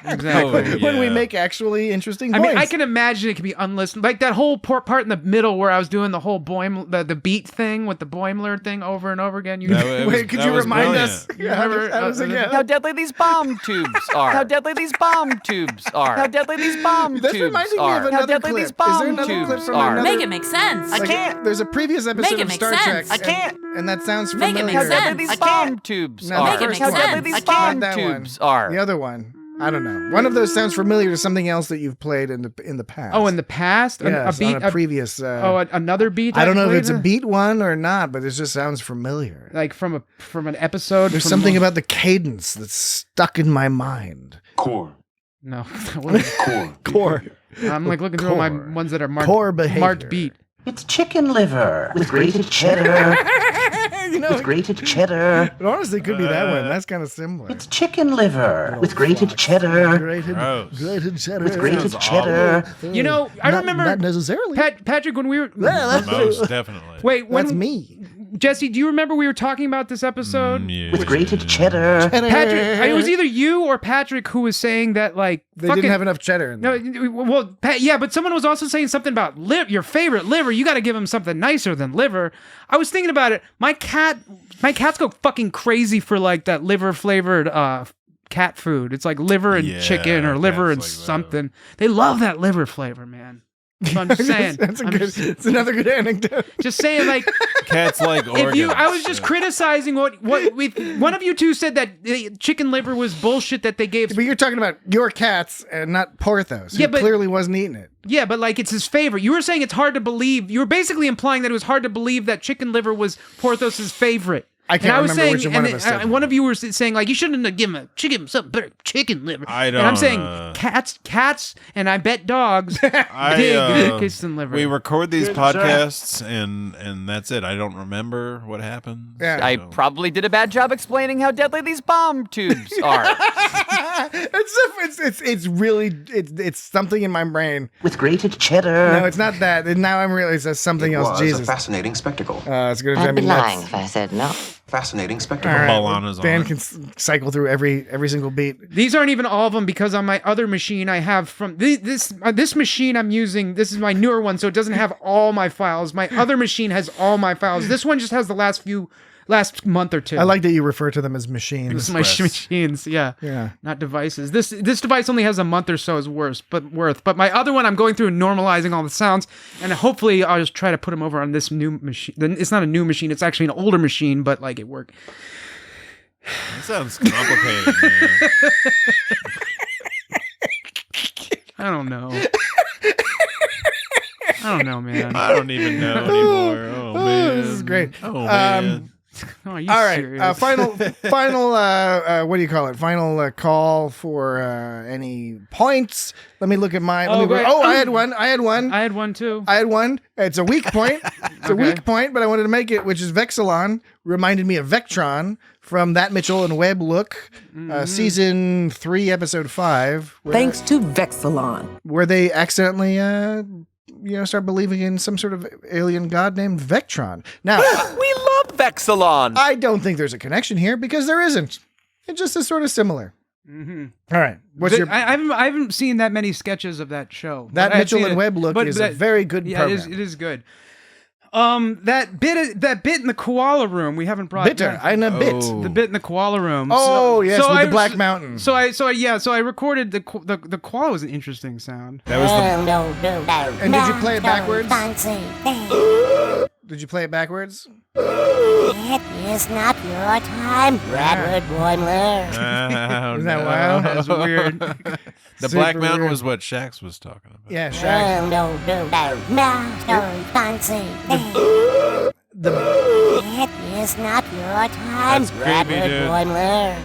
Exactly. When we Yeah. make actually interesting I points. mean, I can imagine it could be unlistened. Like that whole part in the middle where I was doing the whole the beat thing with the Boimler thing over and over again. Wait, could you remind us? You remember How does it go? How deadly these bomb tubes are. How deadly these bomb tubes are. How deadly these bomb That's tubes reminding me are. of How another deadly clip. these Is there bomb another clip tubes from are. another? Make it make sense. I can't. There's a previous episode Make it of make Star sense. Trek. I can't. And that sounds Make it familiar. make How deadly sense. these I bomb can't. tubes No, are. Make it make How deadly sense. these I bomb can't. That one. tubes are. The other one. I don't know. One of those sounds familiar to something else that you've played in the past. Oh, in the past, Yes, a beat, on a previous. another beat. I don't know if played? it's a beat one or not, but it just sounds familiar. Like from an episode. There's from something about the cadence that's stuck in my mind. Core. No, Core. I'm like looking through all my Core. ones that are Core behavior. marked beat. It's chicken liver with grated cheddar. You know, With grated cheddar. it honestly could be that one. That's kind of similar. It's chicken liver with grated cheddar. Grated cheddar. With grated cheddar. You know, I remember Not necessarily. Patrick when we were. Most definitely. Wait, when That's me. Jesse, do you remember we were talking about this episode? Yeah. With grated cheddar. Patrick, it was either you or Patrick who was saying that like They didn't have enough cheddar in there. No, well, yeah, but someone was also saying something about your favorite liver. You got to give him something nicer than liver. I was thinking about it. My cats go fucking crazy for like that liver flavored cat food. It's like liver and chicken or liver and cats like that. something. They love that liver flavor, man. So I'm just saying. It's another good anecdote. Just saying, like Cats like organs. I was just criticizing what one of you two said that chicken liver was bullshit that they gave. But you're talking about your cats and not Porthos, who Yeah, but- clearly wasn't eating it. Yeah, but like it's his favorite. You were saying it's hard to believe. You were basically implying that it was hard to believe that chicken liver was Porthos's favorite. I can't was remember saying, which one of us said that. one of you were saying like you shouldn't have given him something better, chicken liver. I And I'm don't, saying cats, and I bet dogs dig chicken liver. We record these podcasts, and that's it. I don't remember what happened. Yeah. I probably did a bad job explaining how deadly these bomb tubes are. It's really it's something in my brain. With grated cheddar. No, it's not that. And now I'm realizing it's something else. was Jesus, a fascinating spectacle. it's gonna drive me nuts. if I said no. Fascinating spectacle. All right, Balanas on Dan it. can cycle through every single beat. These aren't even all of them because on my other machine I have from this machine I'm using. This is my newer one, so it doesn't have all my files. My other machine has all my files. This one just has the last month or two. I like that you refer to them as machines. This is my machines, yeah, not devices. This device only has a month or so's worth. But my other one, I'm going through and normalizing all the sounds, and hopefully I'll just try to put them over on this new machine. It's not a new machine; it's actually an older machine, but like it worked. That sounds complicated, man. I don't know. I don't know, man. I don't even know anymore. Oh man, This is great. Oh man. Are you All right, serious? final. What do you call it? Final call for any points. Let me look at my. Great. I had one. I had one too. I had one. It's a weak point. It's a weak point, but I wanted to make it, which is Vexilon. Reminded me of Vectron from That Mitchell and Webb Look, season 3, episode 5. Thanks to Vexilon. Where they accidentally, start believing in some sort of alien god named Vectron. Now, We love Vexilon. I don't think there's a connection here because there isn't. It just is sort of similar. Mm-hmm. All right. What's your I haven't seen that many sketches of that show. That but I've Mitchell seen and it- Webb Look but is a very good yeah, program. it is good. That bit in the koala room we haven't brought. Bitter. I know bit. The bit in the koala room. Oh, yes, with the I- Black Mountain. So I recorded the koala was an interesting sound. That was the. And did you play it backwards? Did you play it backwards? It is not your time, Bradford Boimler. Oh, Isn't that wild? That's weird. The Super Black Mountain weird. was what Shax was talking about. Yeah, Shaq. It is not your time, That's creepy, Bradford dude. Boimler.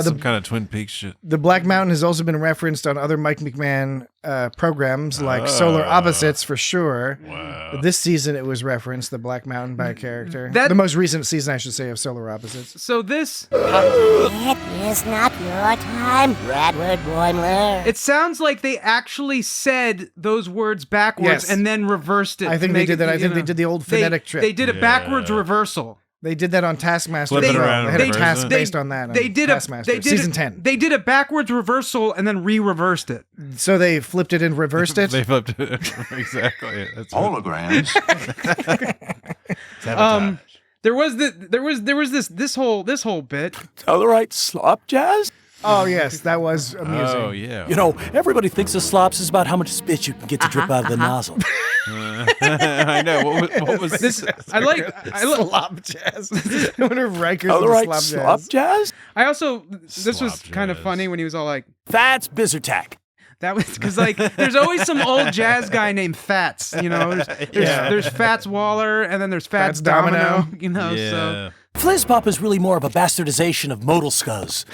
Some kind of Twin Peaks shit. The Black Mountain has also been referenced on other Mike McMahon programs like Solar Opposites for sure. Wow. This season it was referenced, the Black Mountain by a character. The most recent season, I should say, of Solar Opposites. So this... It is not your time, Radwood Boimler. It sounds like they actually said those words backwards and then reversed it. I think they did that. I think they did the old phonetic trick. They did a backwards reversal. They did that on Taskmaster. Flip it around. They had a task based on that. They did Taskmaster. Season 10. They did a backwards reversal and then re-reversed it. So they flipped it and reversed it. They flipped it exactly. That's Holograms. There was this whole bit. Tellurite slop jazz? Oh yes, that was amusing. Oh yeah. You know, everybody thinks the slops is about how much spit you can get to drip out of the nozzle. I know. What was this? I like slop jazz. I wonder if Riker's Tellurite slop jazz? I also this was kind of funny when he was all like, "That's Bizartac." That was because like there's always some old jazz guy named Fats, you know. There's Fats Waller and then there's Fats Domino, you know. Yeah. So Flizzpop is really more of a bastardization of modal scuzz.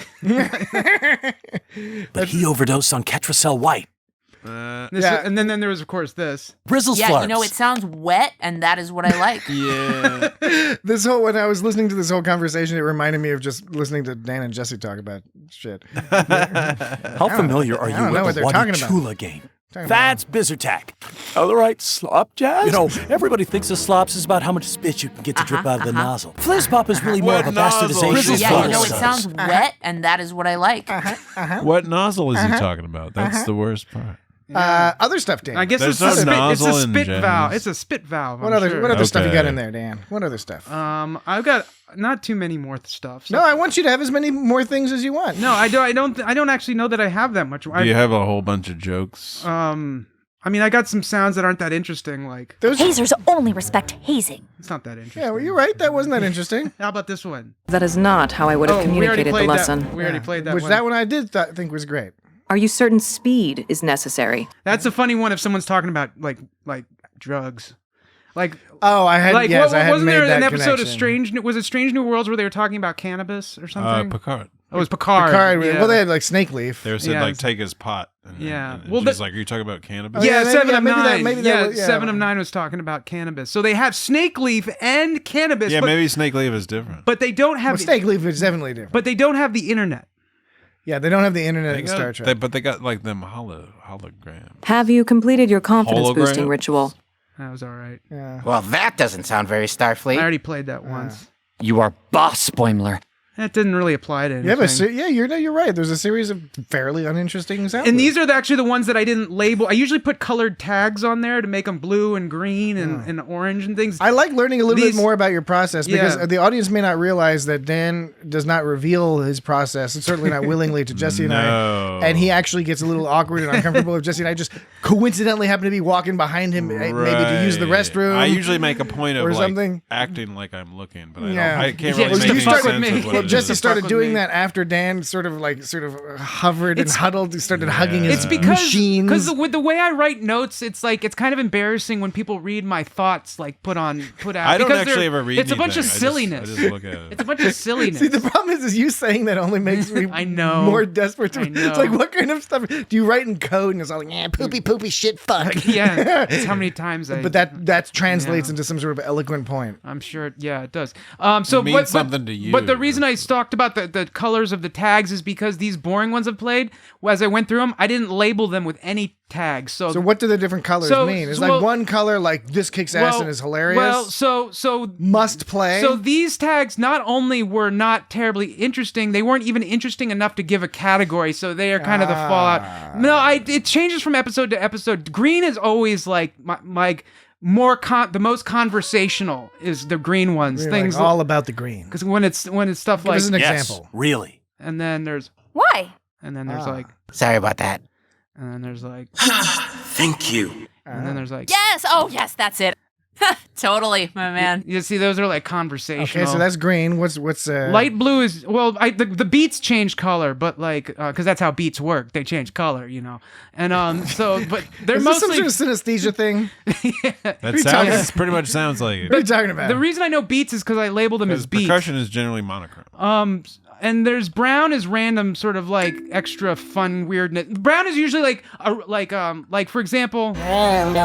But he overdosed on Ketracel White. And then there was of course this Brizzles Yeah, Flarps. you know, it sounds wet, and that is what I like. Yeah. When I was listening to this whole conversation, it reminded me of just listening to Dan and Jesse talk about shit. How familiar are you with the Wadi Chula game? That's Bizartac. Tellurite slop jazz? You know, everybody thinks the slops is about how much spit you can get to drip out of the nozzle. Flizzpop is really more of a bastardization. Yeah, you know, it sounds wet, and that is what I like. What nozzle is he talking about? That's the worst part. Other stuff, Dan. I guess There's it's a no spit, it's a nozzle in spit jazz. valve. It's a spit valve. What other stuff you got in there, Dan? What other stuff? I've got not too many more stuff. So. No, I want you to have as many more things as you want. No, I don't actually know that I have that much. Do you have a whole bunch of jokes? I mean, I got some sounds that aren't that interesting. Like hazers only respect hazing. It's not that interesting. Yeah, well, you're right. That wasn't that interesting. How about this one? That is not how I would have communicated the lesson. We already played that Which one. that one I did think was great. Are you certain speed is necessary? That's a funny one if someone's talking about like drugs. Like I had like, yes, I had wasn't made there that an episode connection. of was it Strange New Worlds where they were talking about cannabis or something? Picard. Oh, it was Picard. Yeah. Well, they had like Snake Leaf. They said like take his pot. And, yeah. And she's like, are you talking about cannabis? Yeah, maybe, 7 of maybe 9. Maybe yeah, 7 of 9 was talking about cannabis. So they have Snake Leaf and cannabis. Yeah, but, maybe Snake Leaf is different. But they don't have Snake Leaf is definitely different. But they don't have the internet. Yeah, they don't have the internet in Star Trek. But they got like them holograms. Have you completed your confidence boosting ritual? That was all right. Yeah. Well, that doesn't sound very Starfleet. I already played that once. You are boss, Boimler. That didn't really apply to anything. You're right. There's a series of fairly uninteresting sounds. And these are actually the ones that I didn't label. I usually put colored tags on there to make them blue and green and orange and things. I like learning a little bit more about your process because Yeah. the audience may not realize that Dan does not reveal his process, and certainly not willingly to Jesse and I. And he actually gets a little awkward and uncomfortable if Jesse and I just coincidentally happen to be walking behind him, maybe to use the restroom. I usually make a point of or like something. acting like I'm looking, but Yeah. I can't really make any sense of what it Jesse is. started doing that after Dan sort of hovered and huddled. He started hugging his machines. Because with the way I write notes, it's kind of embarrassing when people read my thoughts put out. I don't because actually ever read It's a bunch of anything. silliness. I just look at it. It's a bunch of silliness. See, the problem is you saying that only makes me I know. more desperate. To, I know. It's like, what kind of stuff do you write in code? And it's all like, poopy shit, fuck. Yeah, it's how many times I. But that translates into some sort of eloquent point. I'm sure. Yeah, it does. So It means something to you. But the reason I talked about the colors of the tags is because these boring ones I've played, as I went through them, I didn't label them with any tags. So what do the different colors mean? Is like one color like this kicks ass and is hilarious? Well, so must play. So these tags not only were not terribly interesting, they weren't even interesting enough to give a category. So they are kind of the fallout. No, it changes from episode to episode. Green is always like the most conversational is the green ones. You're things like all about the green. because when it's stuff Give like us an example. Really? and then there's Why? and then there's like Sorry about that. and then there's like Thank you. and then there's like Yes. Oh, yes. That's it. Totally, my man. you see those are like conversational. Okay, so that's green. What's light blue is the beats change color, but because that's how beats work. They change color, and but they're is this some mostly sort of synesthesia thing? That pretty much sounds like it. What are you talking about? The reason I know beats is because I label them as beats. Percussion is generally monochrome. there's brown is random, sort of like extra fun weirdness. Brown is usually like for example. It's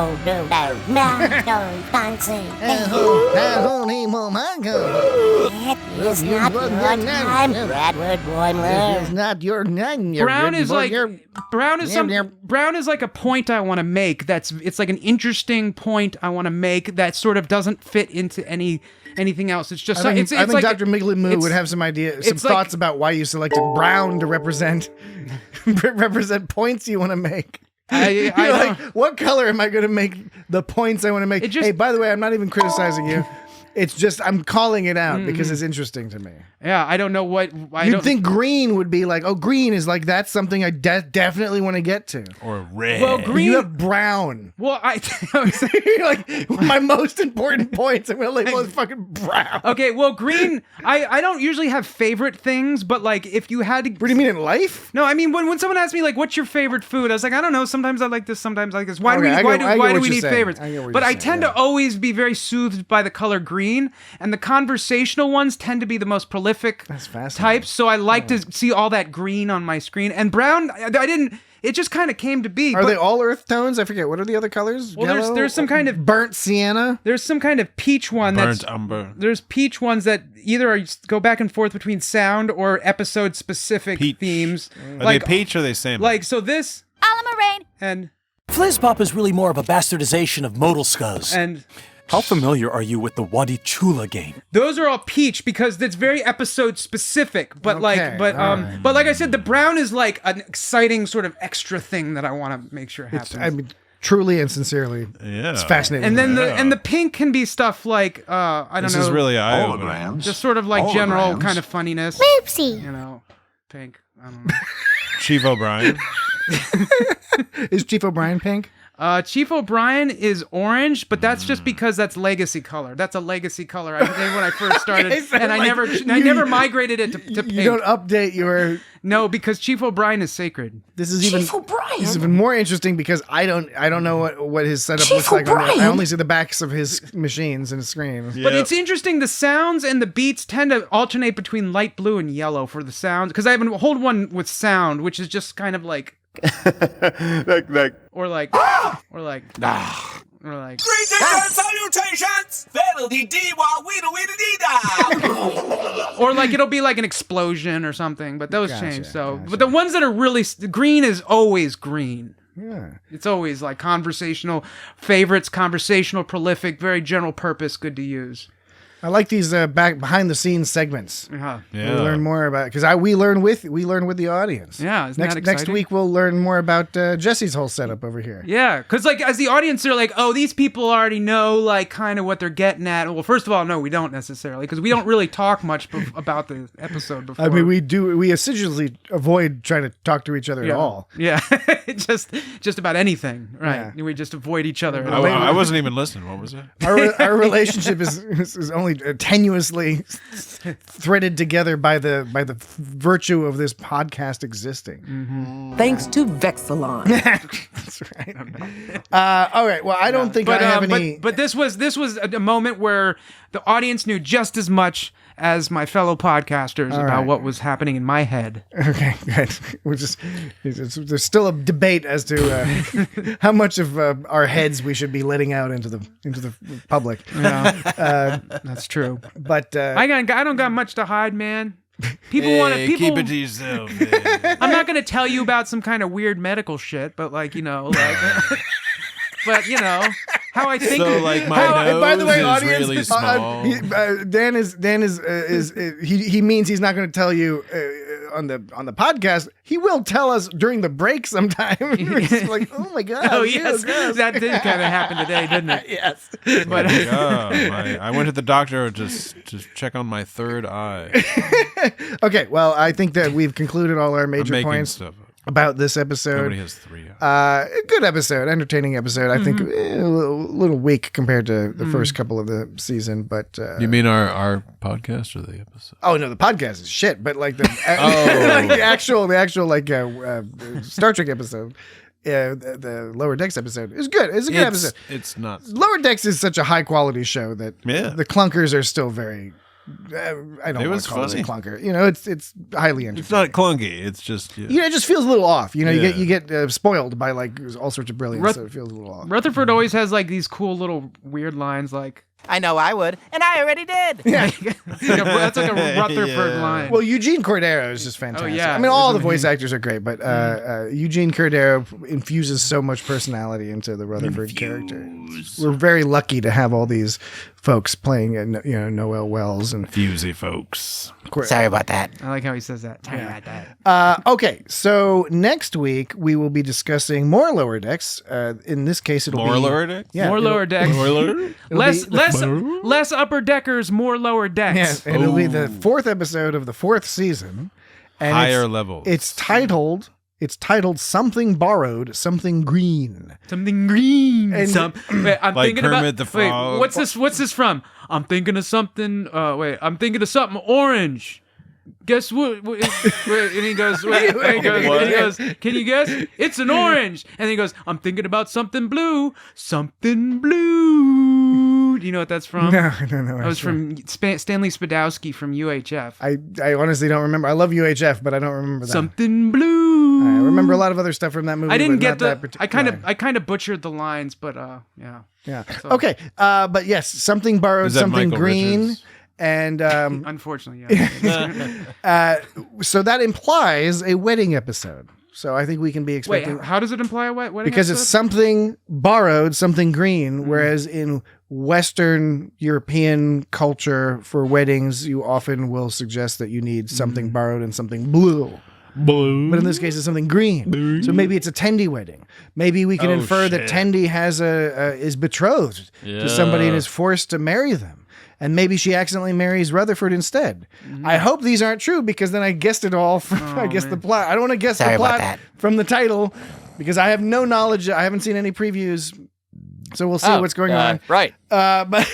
not your time, Bradward Boimler. It's not your name. Brown is like brown is like a point I want to make. It's like an interesting point I want to make that sort of doesn't fit into anything else. It's just I think like Dr. Miglimoo would have some thoughts about why you selected brown to represent points you want to make. You're like, what color am I going to make the points I want to make? Hey, by the way, I'm not even criticizing you. It's just I'm calling it out because it's interesting to me. Yeah, I don't know what you'd think green would be like. Oh, green is like that's something I definitely want to get to. Or red. Well, green. You have brown. Well, you're like my most important points. I'm gonna label as fucking brown. Okay, well, green. I don't usually have favorite things, but like if you had to. What do you mean in life? No, I mean when someone asks me like, "What's your favorite food?" I was like, I don't know. Sometimes I like this. Sometimes I like this. Why do we need favorites? But I tend to always be very soothed by the color green, and the conversational ones tend to be the most prolific types. So I like to see all that green on my screen. And brown, I didn't. It just kind of came to be. Are they all earth tones? I forget. What are the other colors? Well, Yellow? there's some kind of burnt sienna. There's some kind of peach one. Burnt umber. There's peach ones that either go back and forth between sound or episode specific themes. Are they peach or are they salmon? Like so this. Alamarine. And Flizzpop is really more of a bastardization of modal scuzz. And how familiar are you with the Wadi Chula game? Those are all peach because it's very episode specific. But like I said, the brown is like an exciting sort of extra thing that I want to make sure happens. I mean, truly and sincerely, it's fascinating. And then the pink can be stuff like I don't know. This is really eye-opening. Just sort of like general kind of funniness. Oopsie. You know, pink. I don't know. Chief O'Brien. Is Chief O'Brien pink? Chief O'Brien is orange, but that's just because that's legacy color. That's a legacy color. I think when I first started, and I never migrated it to pink. You don't update your. No, because Chief O'Brien is sacred. This is even more interesting because I don't know what his setup looks like. I only see the backs of his machines and his screens. But it's interesting. The sounds and the beats tend to alternate between light blue and yellow for the sounds. Because I have a whole one with sound, which is just kind of like. Or like Greetings and salutations! Or like it'll be like an explosion or something, but those change. So, but the ones that are really green is always green. Yeah, it's always like conversational favorites, conversational, prolific, very general purpose, good to use. I like these behind the scenes segments. Yeah. We learn more about because we learn with the audience. Yeah, isn't that exciting? Next week we'll learn more about Jesse's whole setup over here. Yeah, because like as the audience, they're like, oh, these people already know like kind of what they're getting at. Well, first of all, no, we don't necessarily because we don't really talk much about the episode before. I mean, we assiduously avoid trying to talk to each other at all. Yeah, just about anything, right? Yeah. We just avoid each other. I wasn't even listening. What was it? Our relationship is only tenuously threaded together by the virtue of this podcast existing. Mm-hmm. Thanks to Vexilon. That's right. All right. Well, I don't think I have any. But this was a moment where the audience knew just as much as my fellow podcasters about what was happening in my head. Okay, good. There's still a debate as to how much of our heads we should be letting out into the public. Yeah, that's true. But I don't got much to hide, man. People want to keep it to yourself. I'm not going to tell you about some kind of weird medical shit, but like but how I think. So like my nose by the way, is audience, really small. Dan is he means he's not going to tell you on the podcast. He will tell us during the break sometime. It's like, oh my god. Oh yes, that did kind of happen today, didn't it? Yes. But I went to the doctor to check on my third eye. Okay, well, I think that we've concluded all our major points stuff about this episode. Nobody has 3 good episode, entertaining episode. I think a little weak compared to the first couple of the season, but you mean our podcast or the episode? Oh no, the podcast is shit. But like the like the actual like Star Trek episode. The Lower Decks episode is good. It's a good episode. It's not. Lower Decks is such a high quality show that the clunkers are still very, I don't want to call it a clunker. You know, it's highly interesting. It's not clunky. It's just it just feels a little off. You know, you get spoiled by like all sorts of brilliance. So it feels a little off. Rutherford always has like these cool little weird lines like, I know I would, and I already did. Yeah. that's like a Rutherford line. Well, Eugene Cordero is just fantastic. Oh, yeah. I mean, all the voice actors are great, but Eugene Cordero infuses so much personality into the Rutherford character. We're very lucky to have all these folks playing, Noel Wells and Fusey folks. Sorry about that. I like how he says that. Sorry about that. Okay, so next week we will be discussing more Lower Decks. In this case, it'll be Lower Decks. Yeah, more Lower Decks. More less upper deckers, more lower decks. Yeah, it'll be the 4th episode of the 4th season. And higher levels. It's titled Something Borrowed, Something Green. Something green. And wait, I'm like thinking Kermit about the Frog. Wait, what's this from? I'm thinking of something. I'm thinking of something orange. Guess what? And he goes, can you guess? It's an orange. And he goes, I'm thinking about something blue. Something blue. Do you know what that's from? No, I don't know. That was from Stanley Spadowski from UHF. I honestly don't remember. I love UHF, but I don't remember that. Something blue. I remember a lot of other stuff from that movie. I didn't get that. I kind of butchered the lines, but yeah. Yeah. So. Okay. But yes, something borrowed, something Michael green. Richards? And unfortunately, yeah. So that implies a wedding episode. So I think we can be expecting. Wait, how does it imply a wedding because episode? it's something borrowed, something green, whereas in Western European culture for weddings, you often will suggest that you need something borrowed and something blue. But in this case, it's something green. So maybe it's a Tendi wedding. Maybe we can infer that Tendi has is betrothed to somebody and is forced to marry them. And maybe she accidentally marries Rutherford instead. I hope these aren't true because then I guessed it all from, the plot. I don't want to guess the plot from the title because I have no knowledge. I haven't seen any previews. So we'll see what's going on. Right. But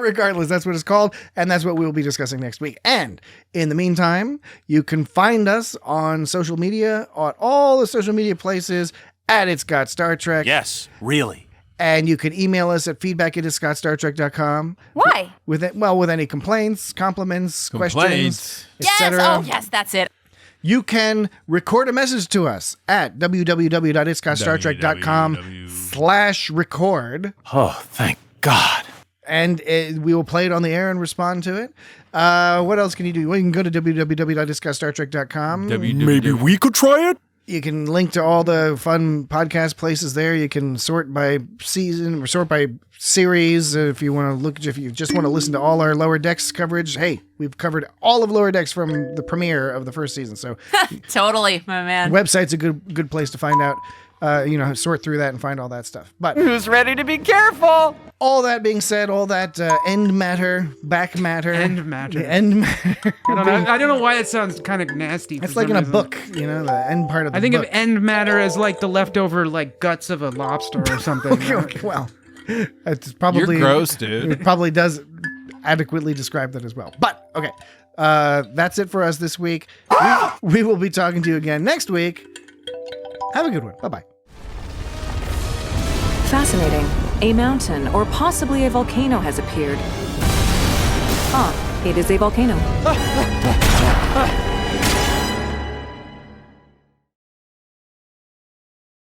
regardless, that's what it's called. And that's what we'll be discussing next week. And in the meantime, you can find us on social media, on all the social media places at It's Got Star Trek. Yes, really. And you can email us at feedback@itsgotstartrek.com. Why? With any complaints, compliments, questions, etc. Yes, oh yes, that's it. You can record a message to us at www.itsgotstartrek.com/record. Oh, thank God. And we will play it on the air and respond to it. What else can you do? Well, you can go to www.itsgotstartrek.com. Maybe we could try it? You can link to all the fun podcast places there. You can sort by season or sort by series. If you want to if you just want to listen to all our Lower Decks coverage, hey, we've covered all of Lower Decks from the premiere of the first season. So totally, my man. Website's a good place to find out. Sort through that and find all that stuff. But who's ready to be careful? All that being said, all that end matter, back matter, end matter. I don't know why it sounds kind of nasty. It's like in a book, the end part of the book. I think of end matter as like the leftover like guts of a lobster or something. Okay, well, it's probably you're gross, dude. It probably does adequately describe that as well. But okay, that's it for us this week. We will be talking to you again next week. Have a good one. Bye-bye. Fascinating. A mountain or possibly a volcano has appeared. It is a volcano.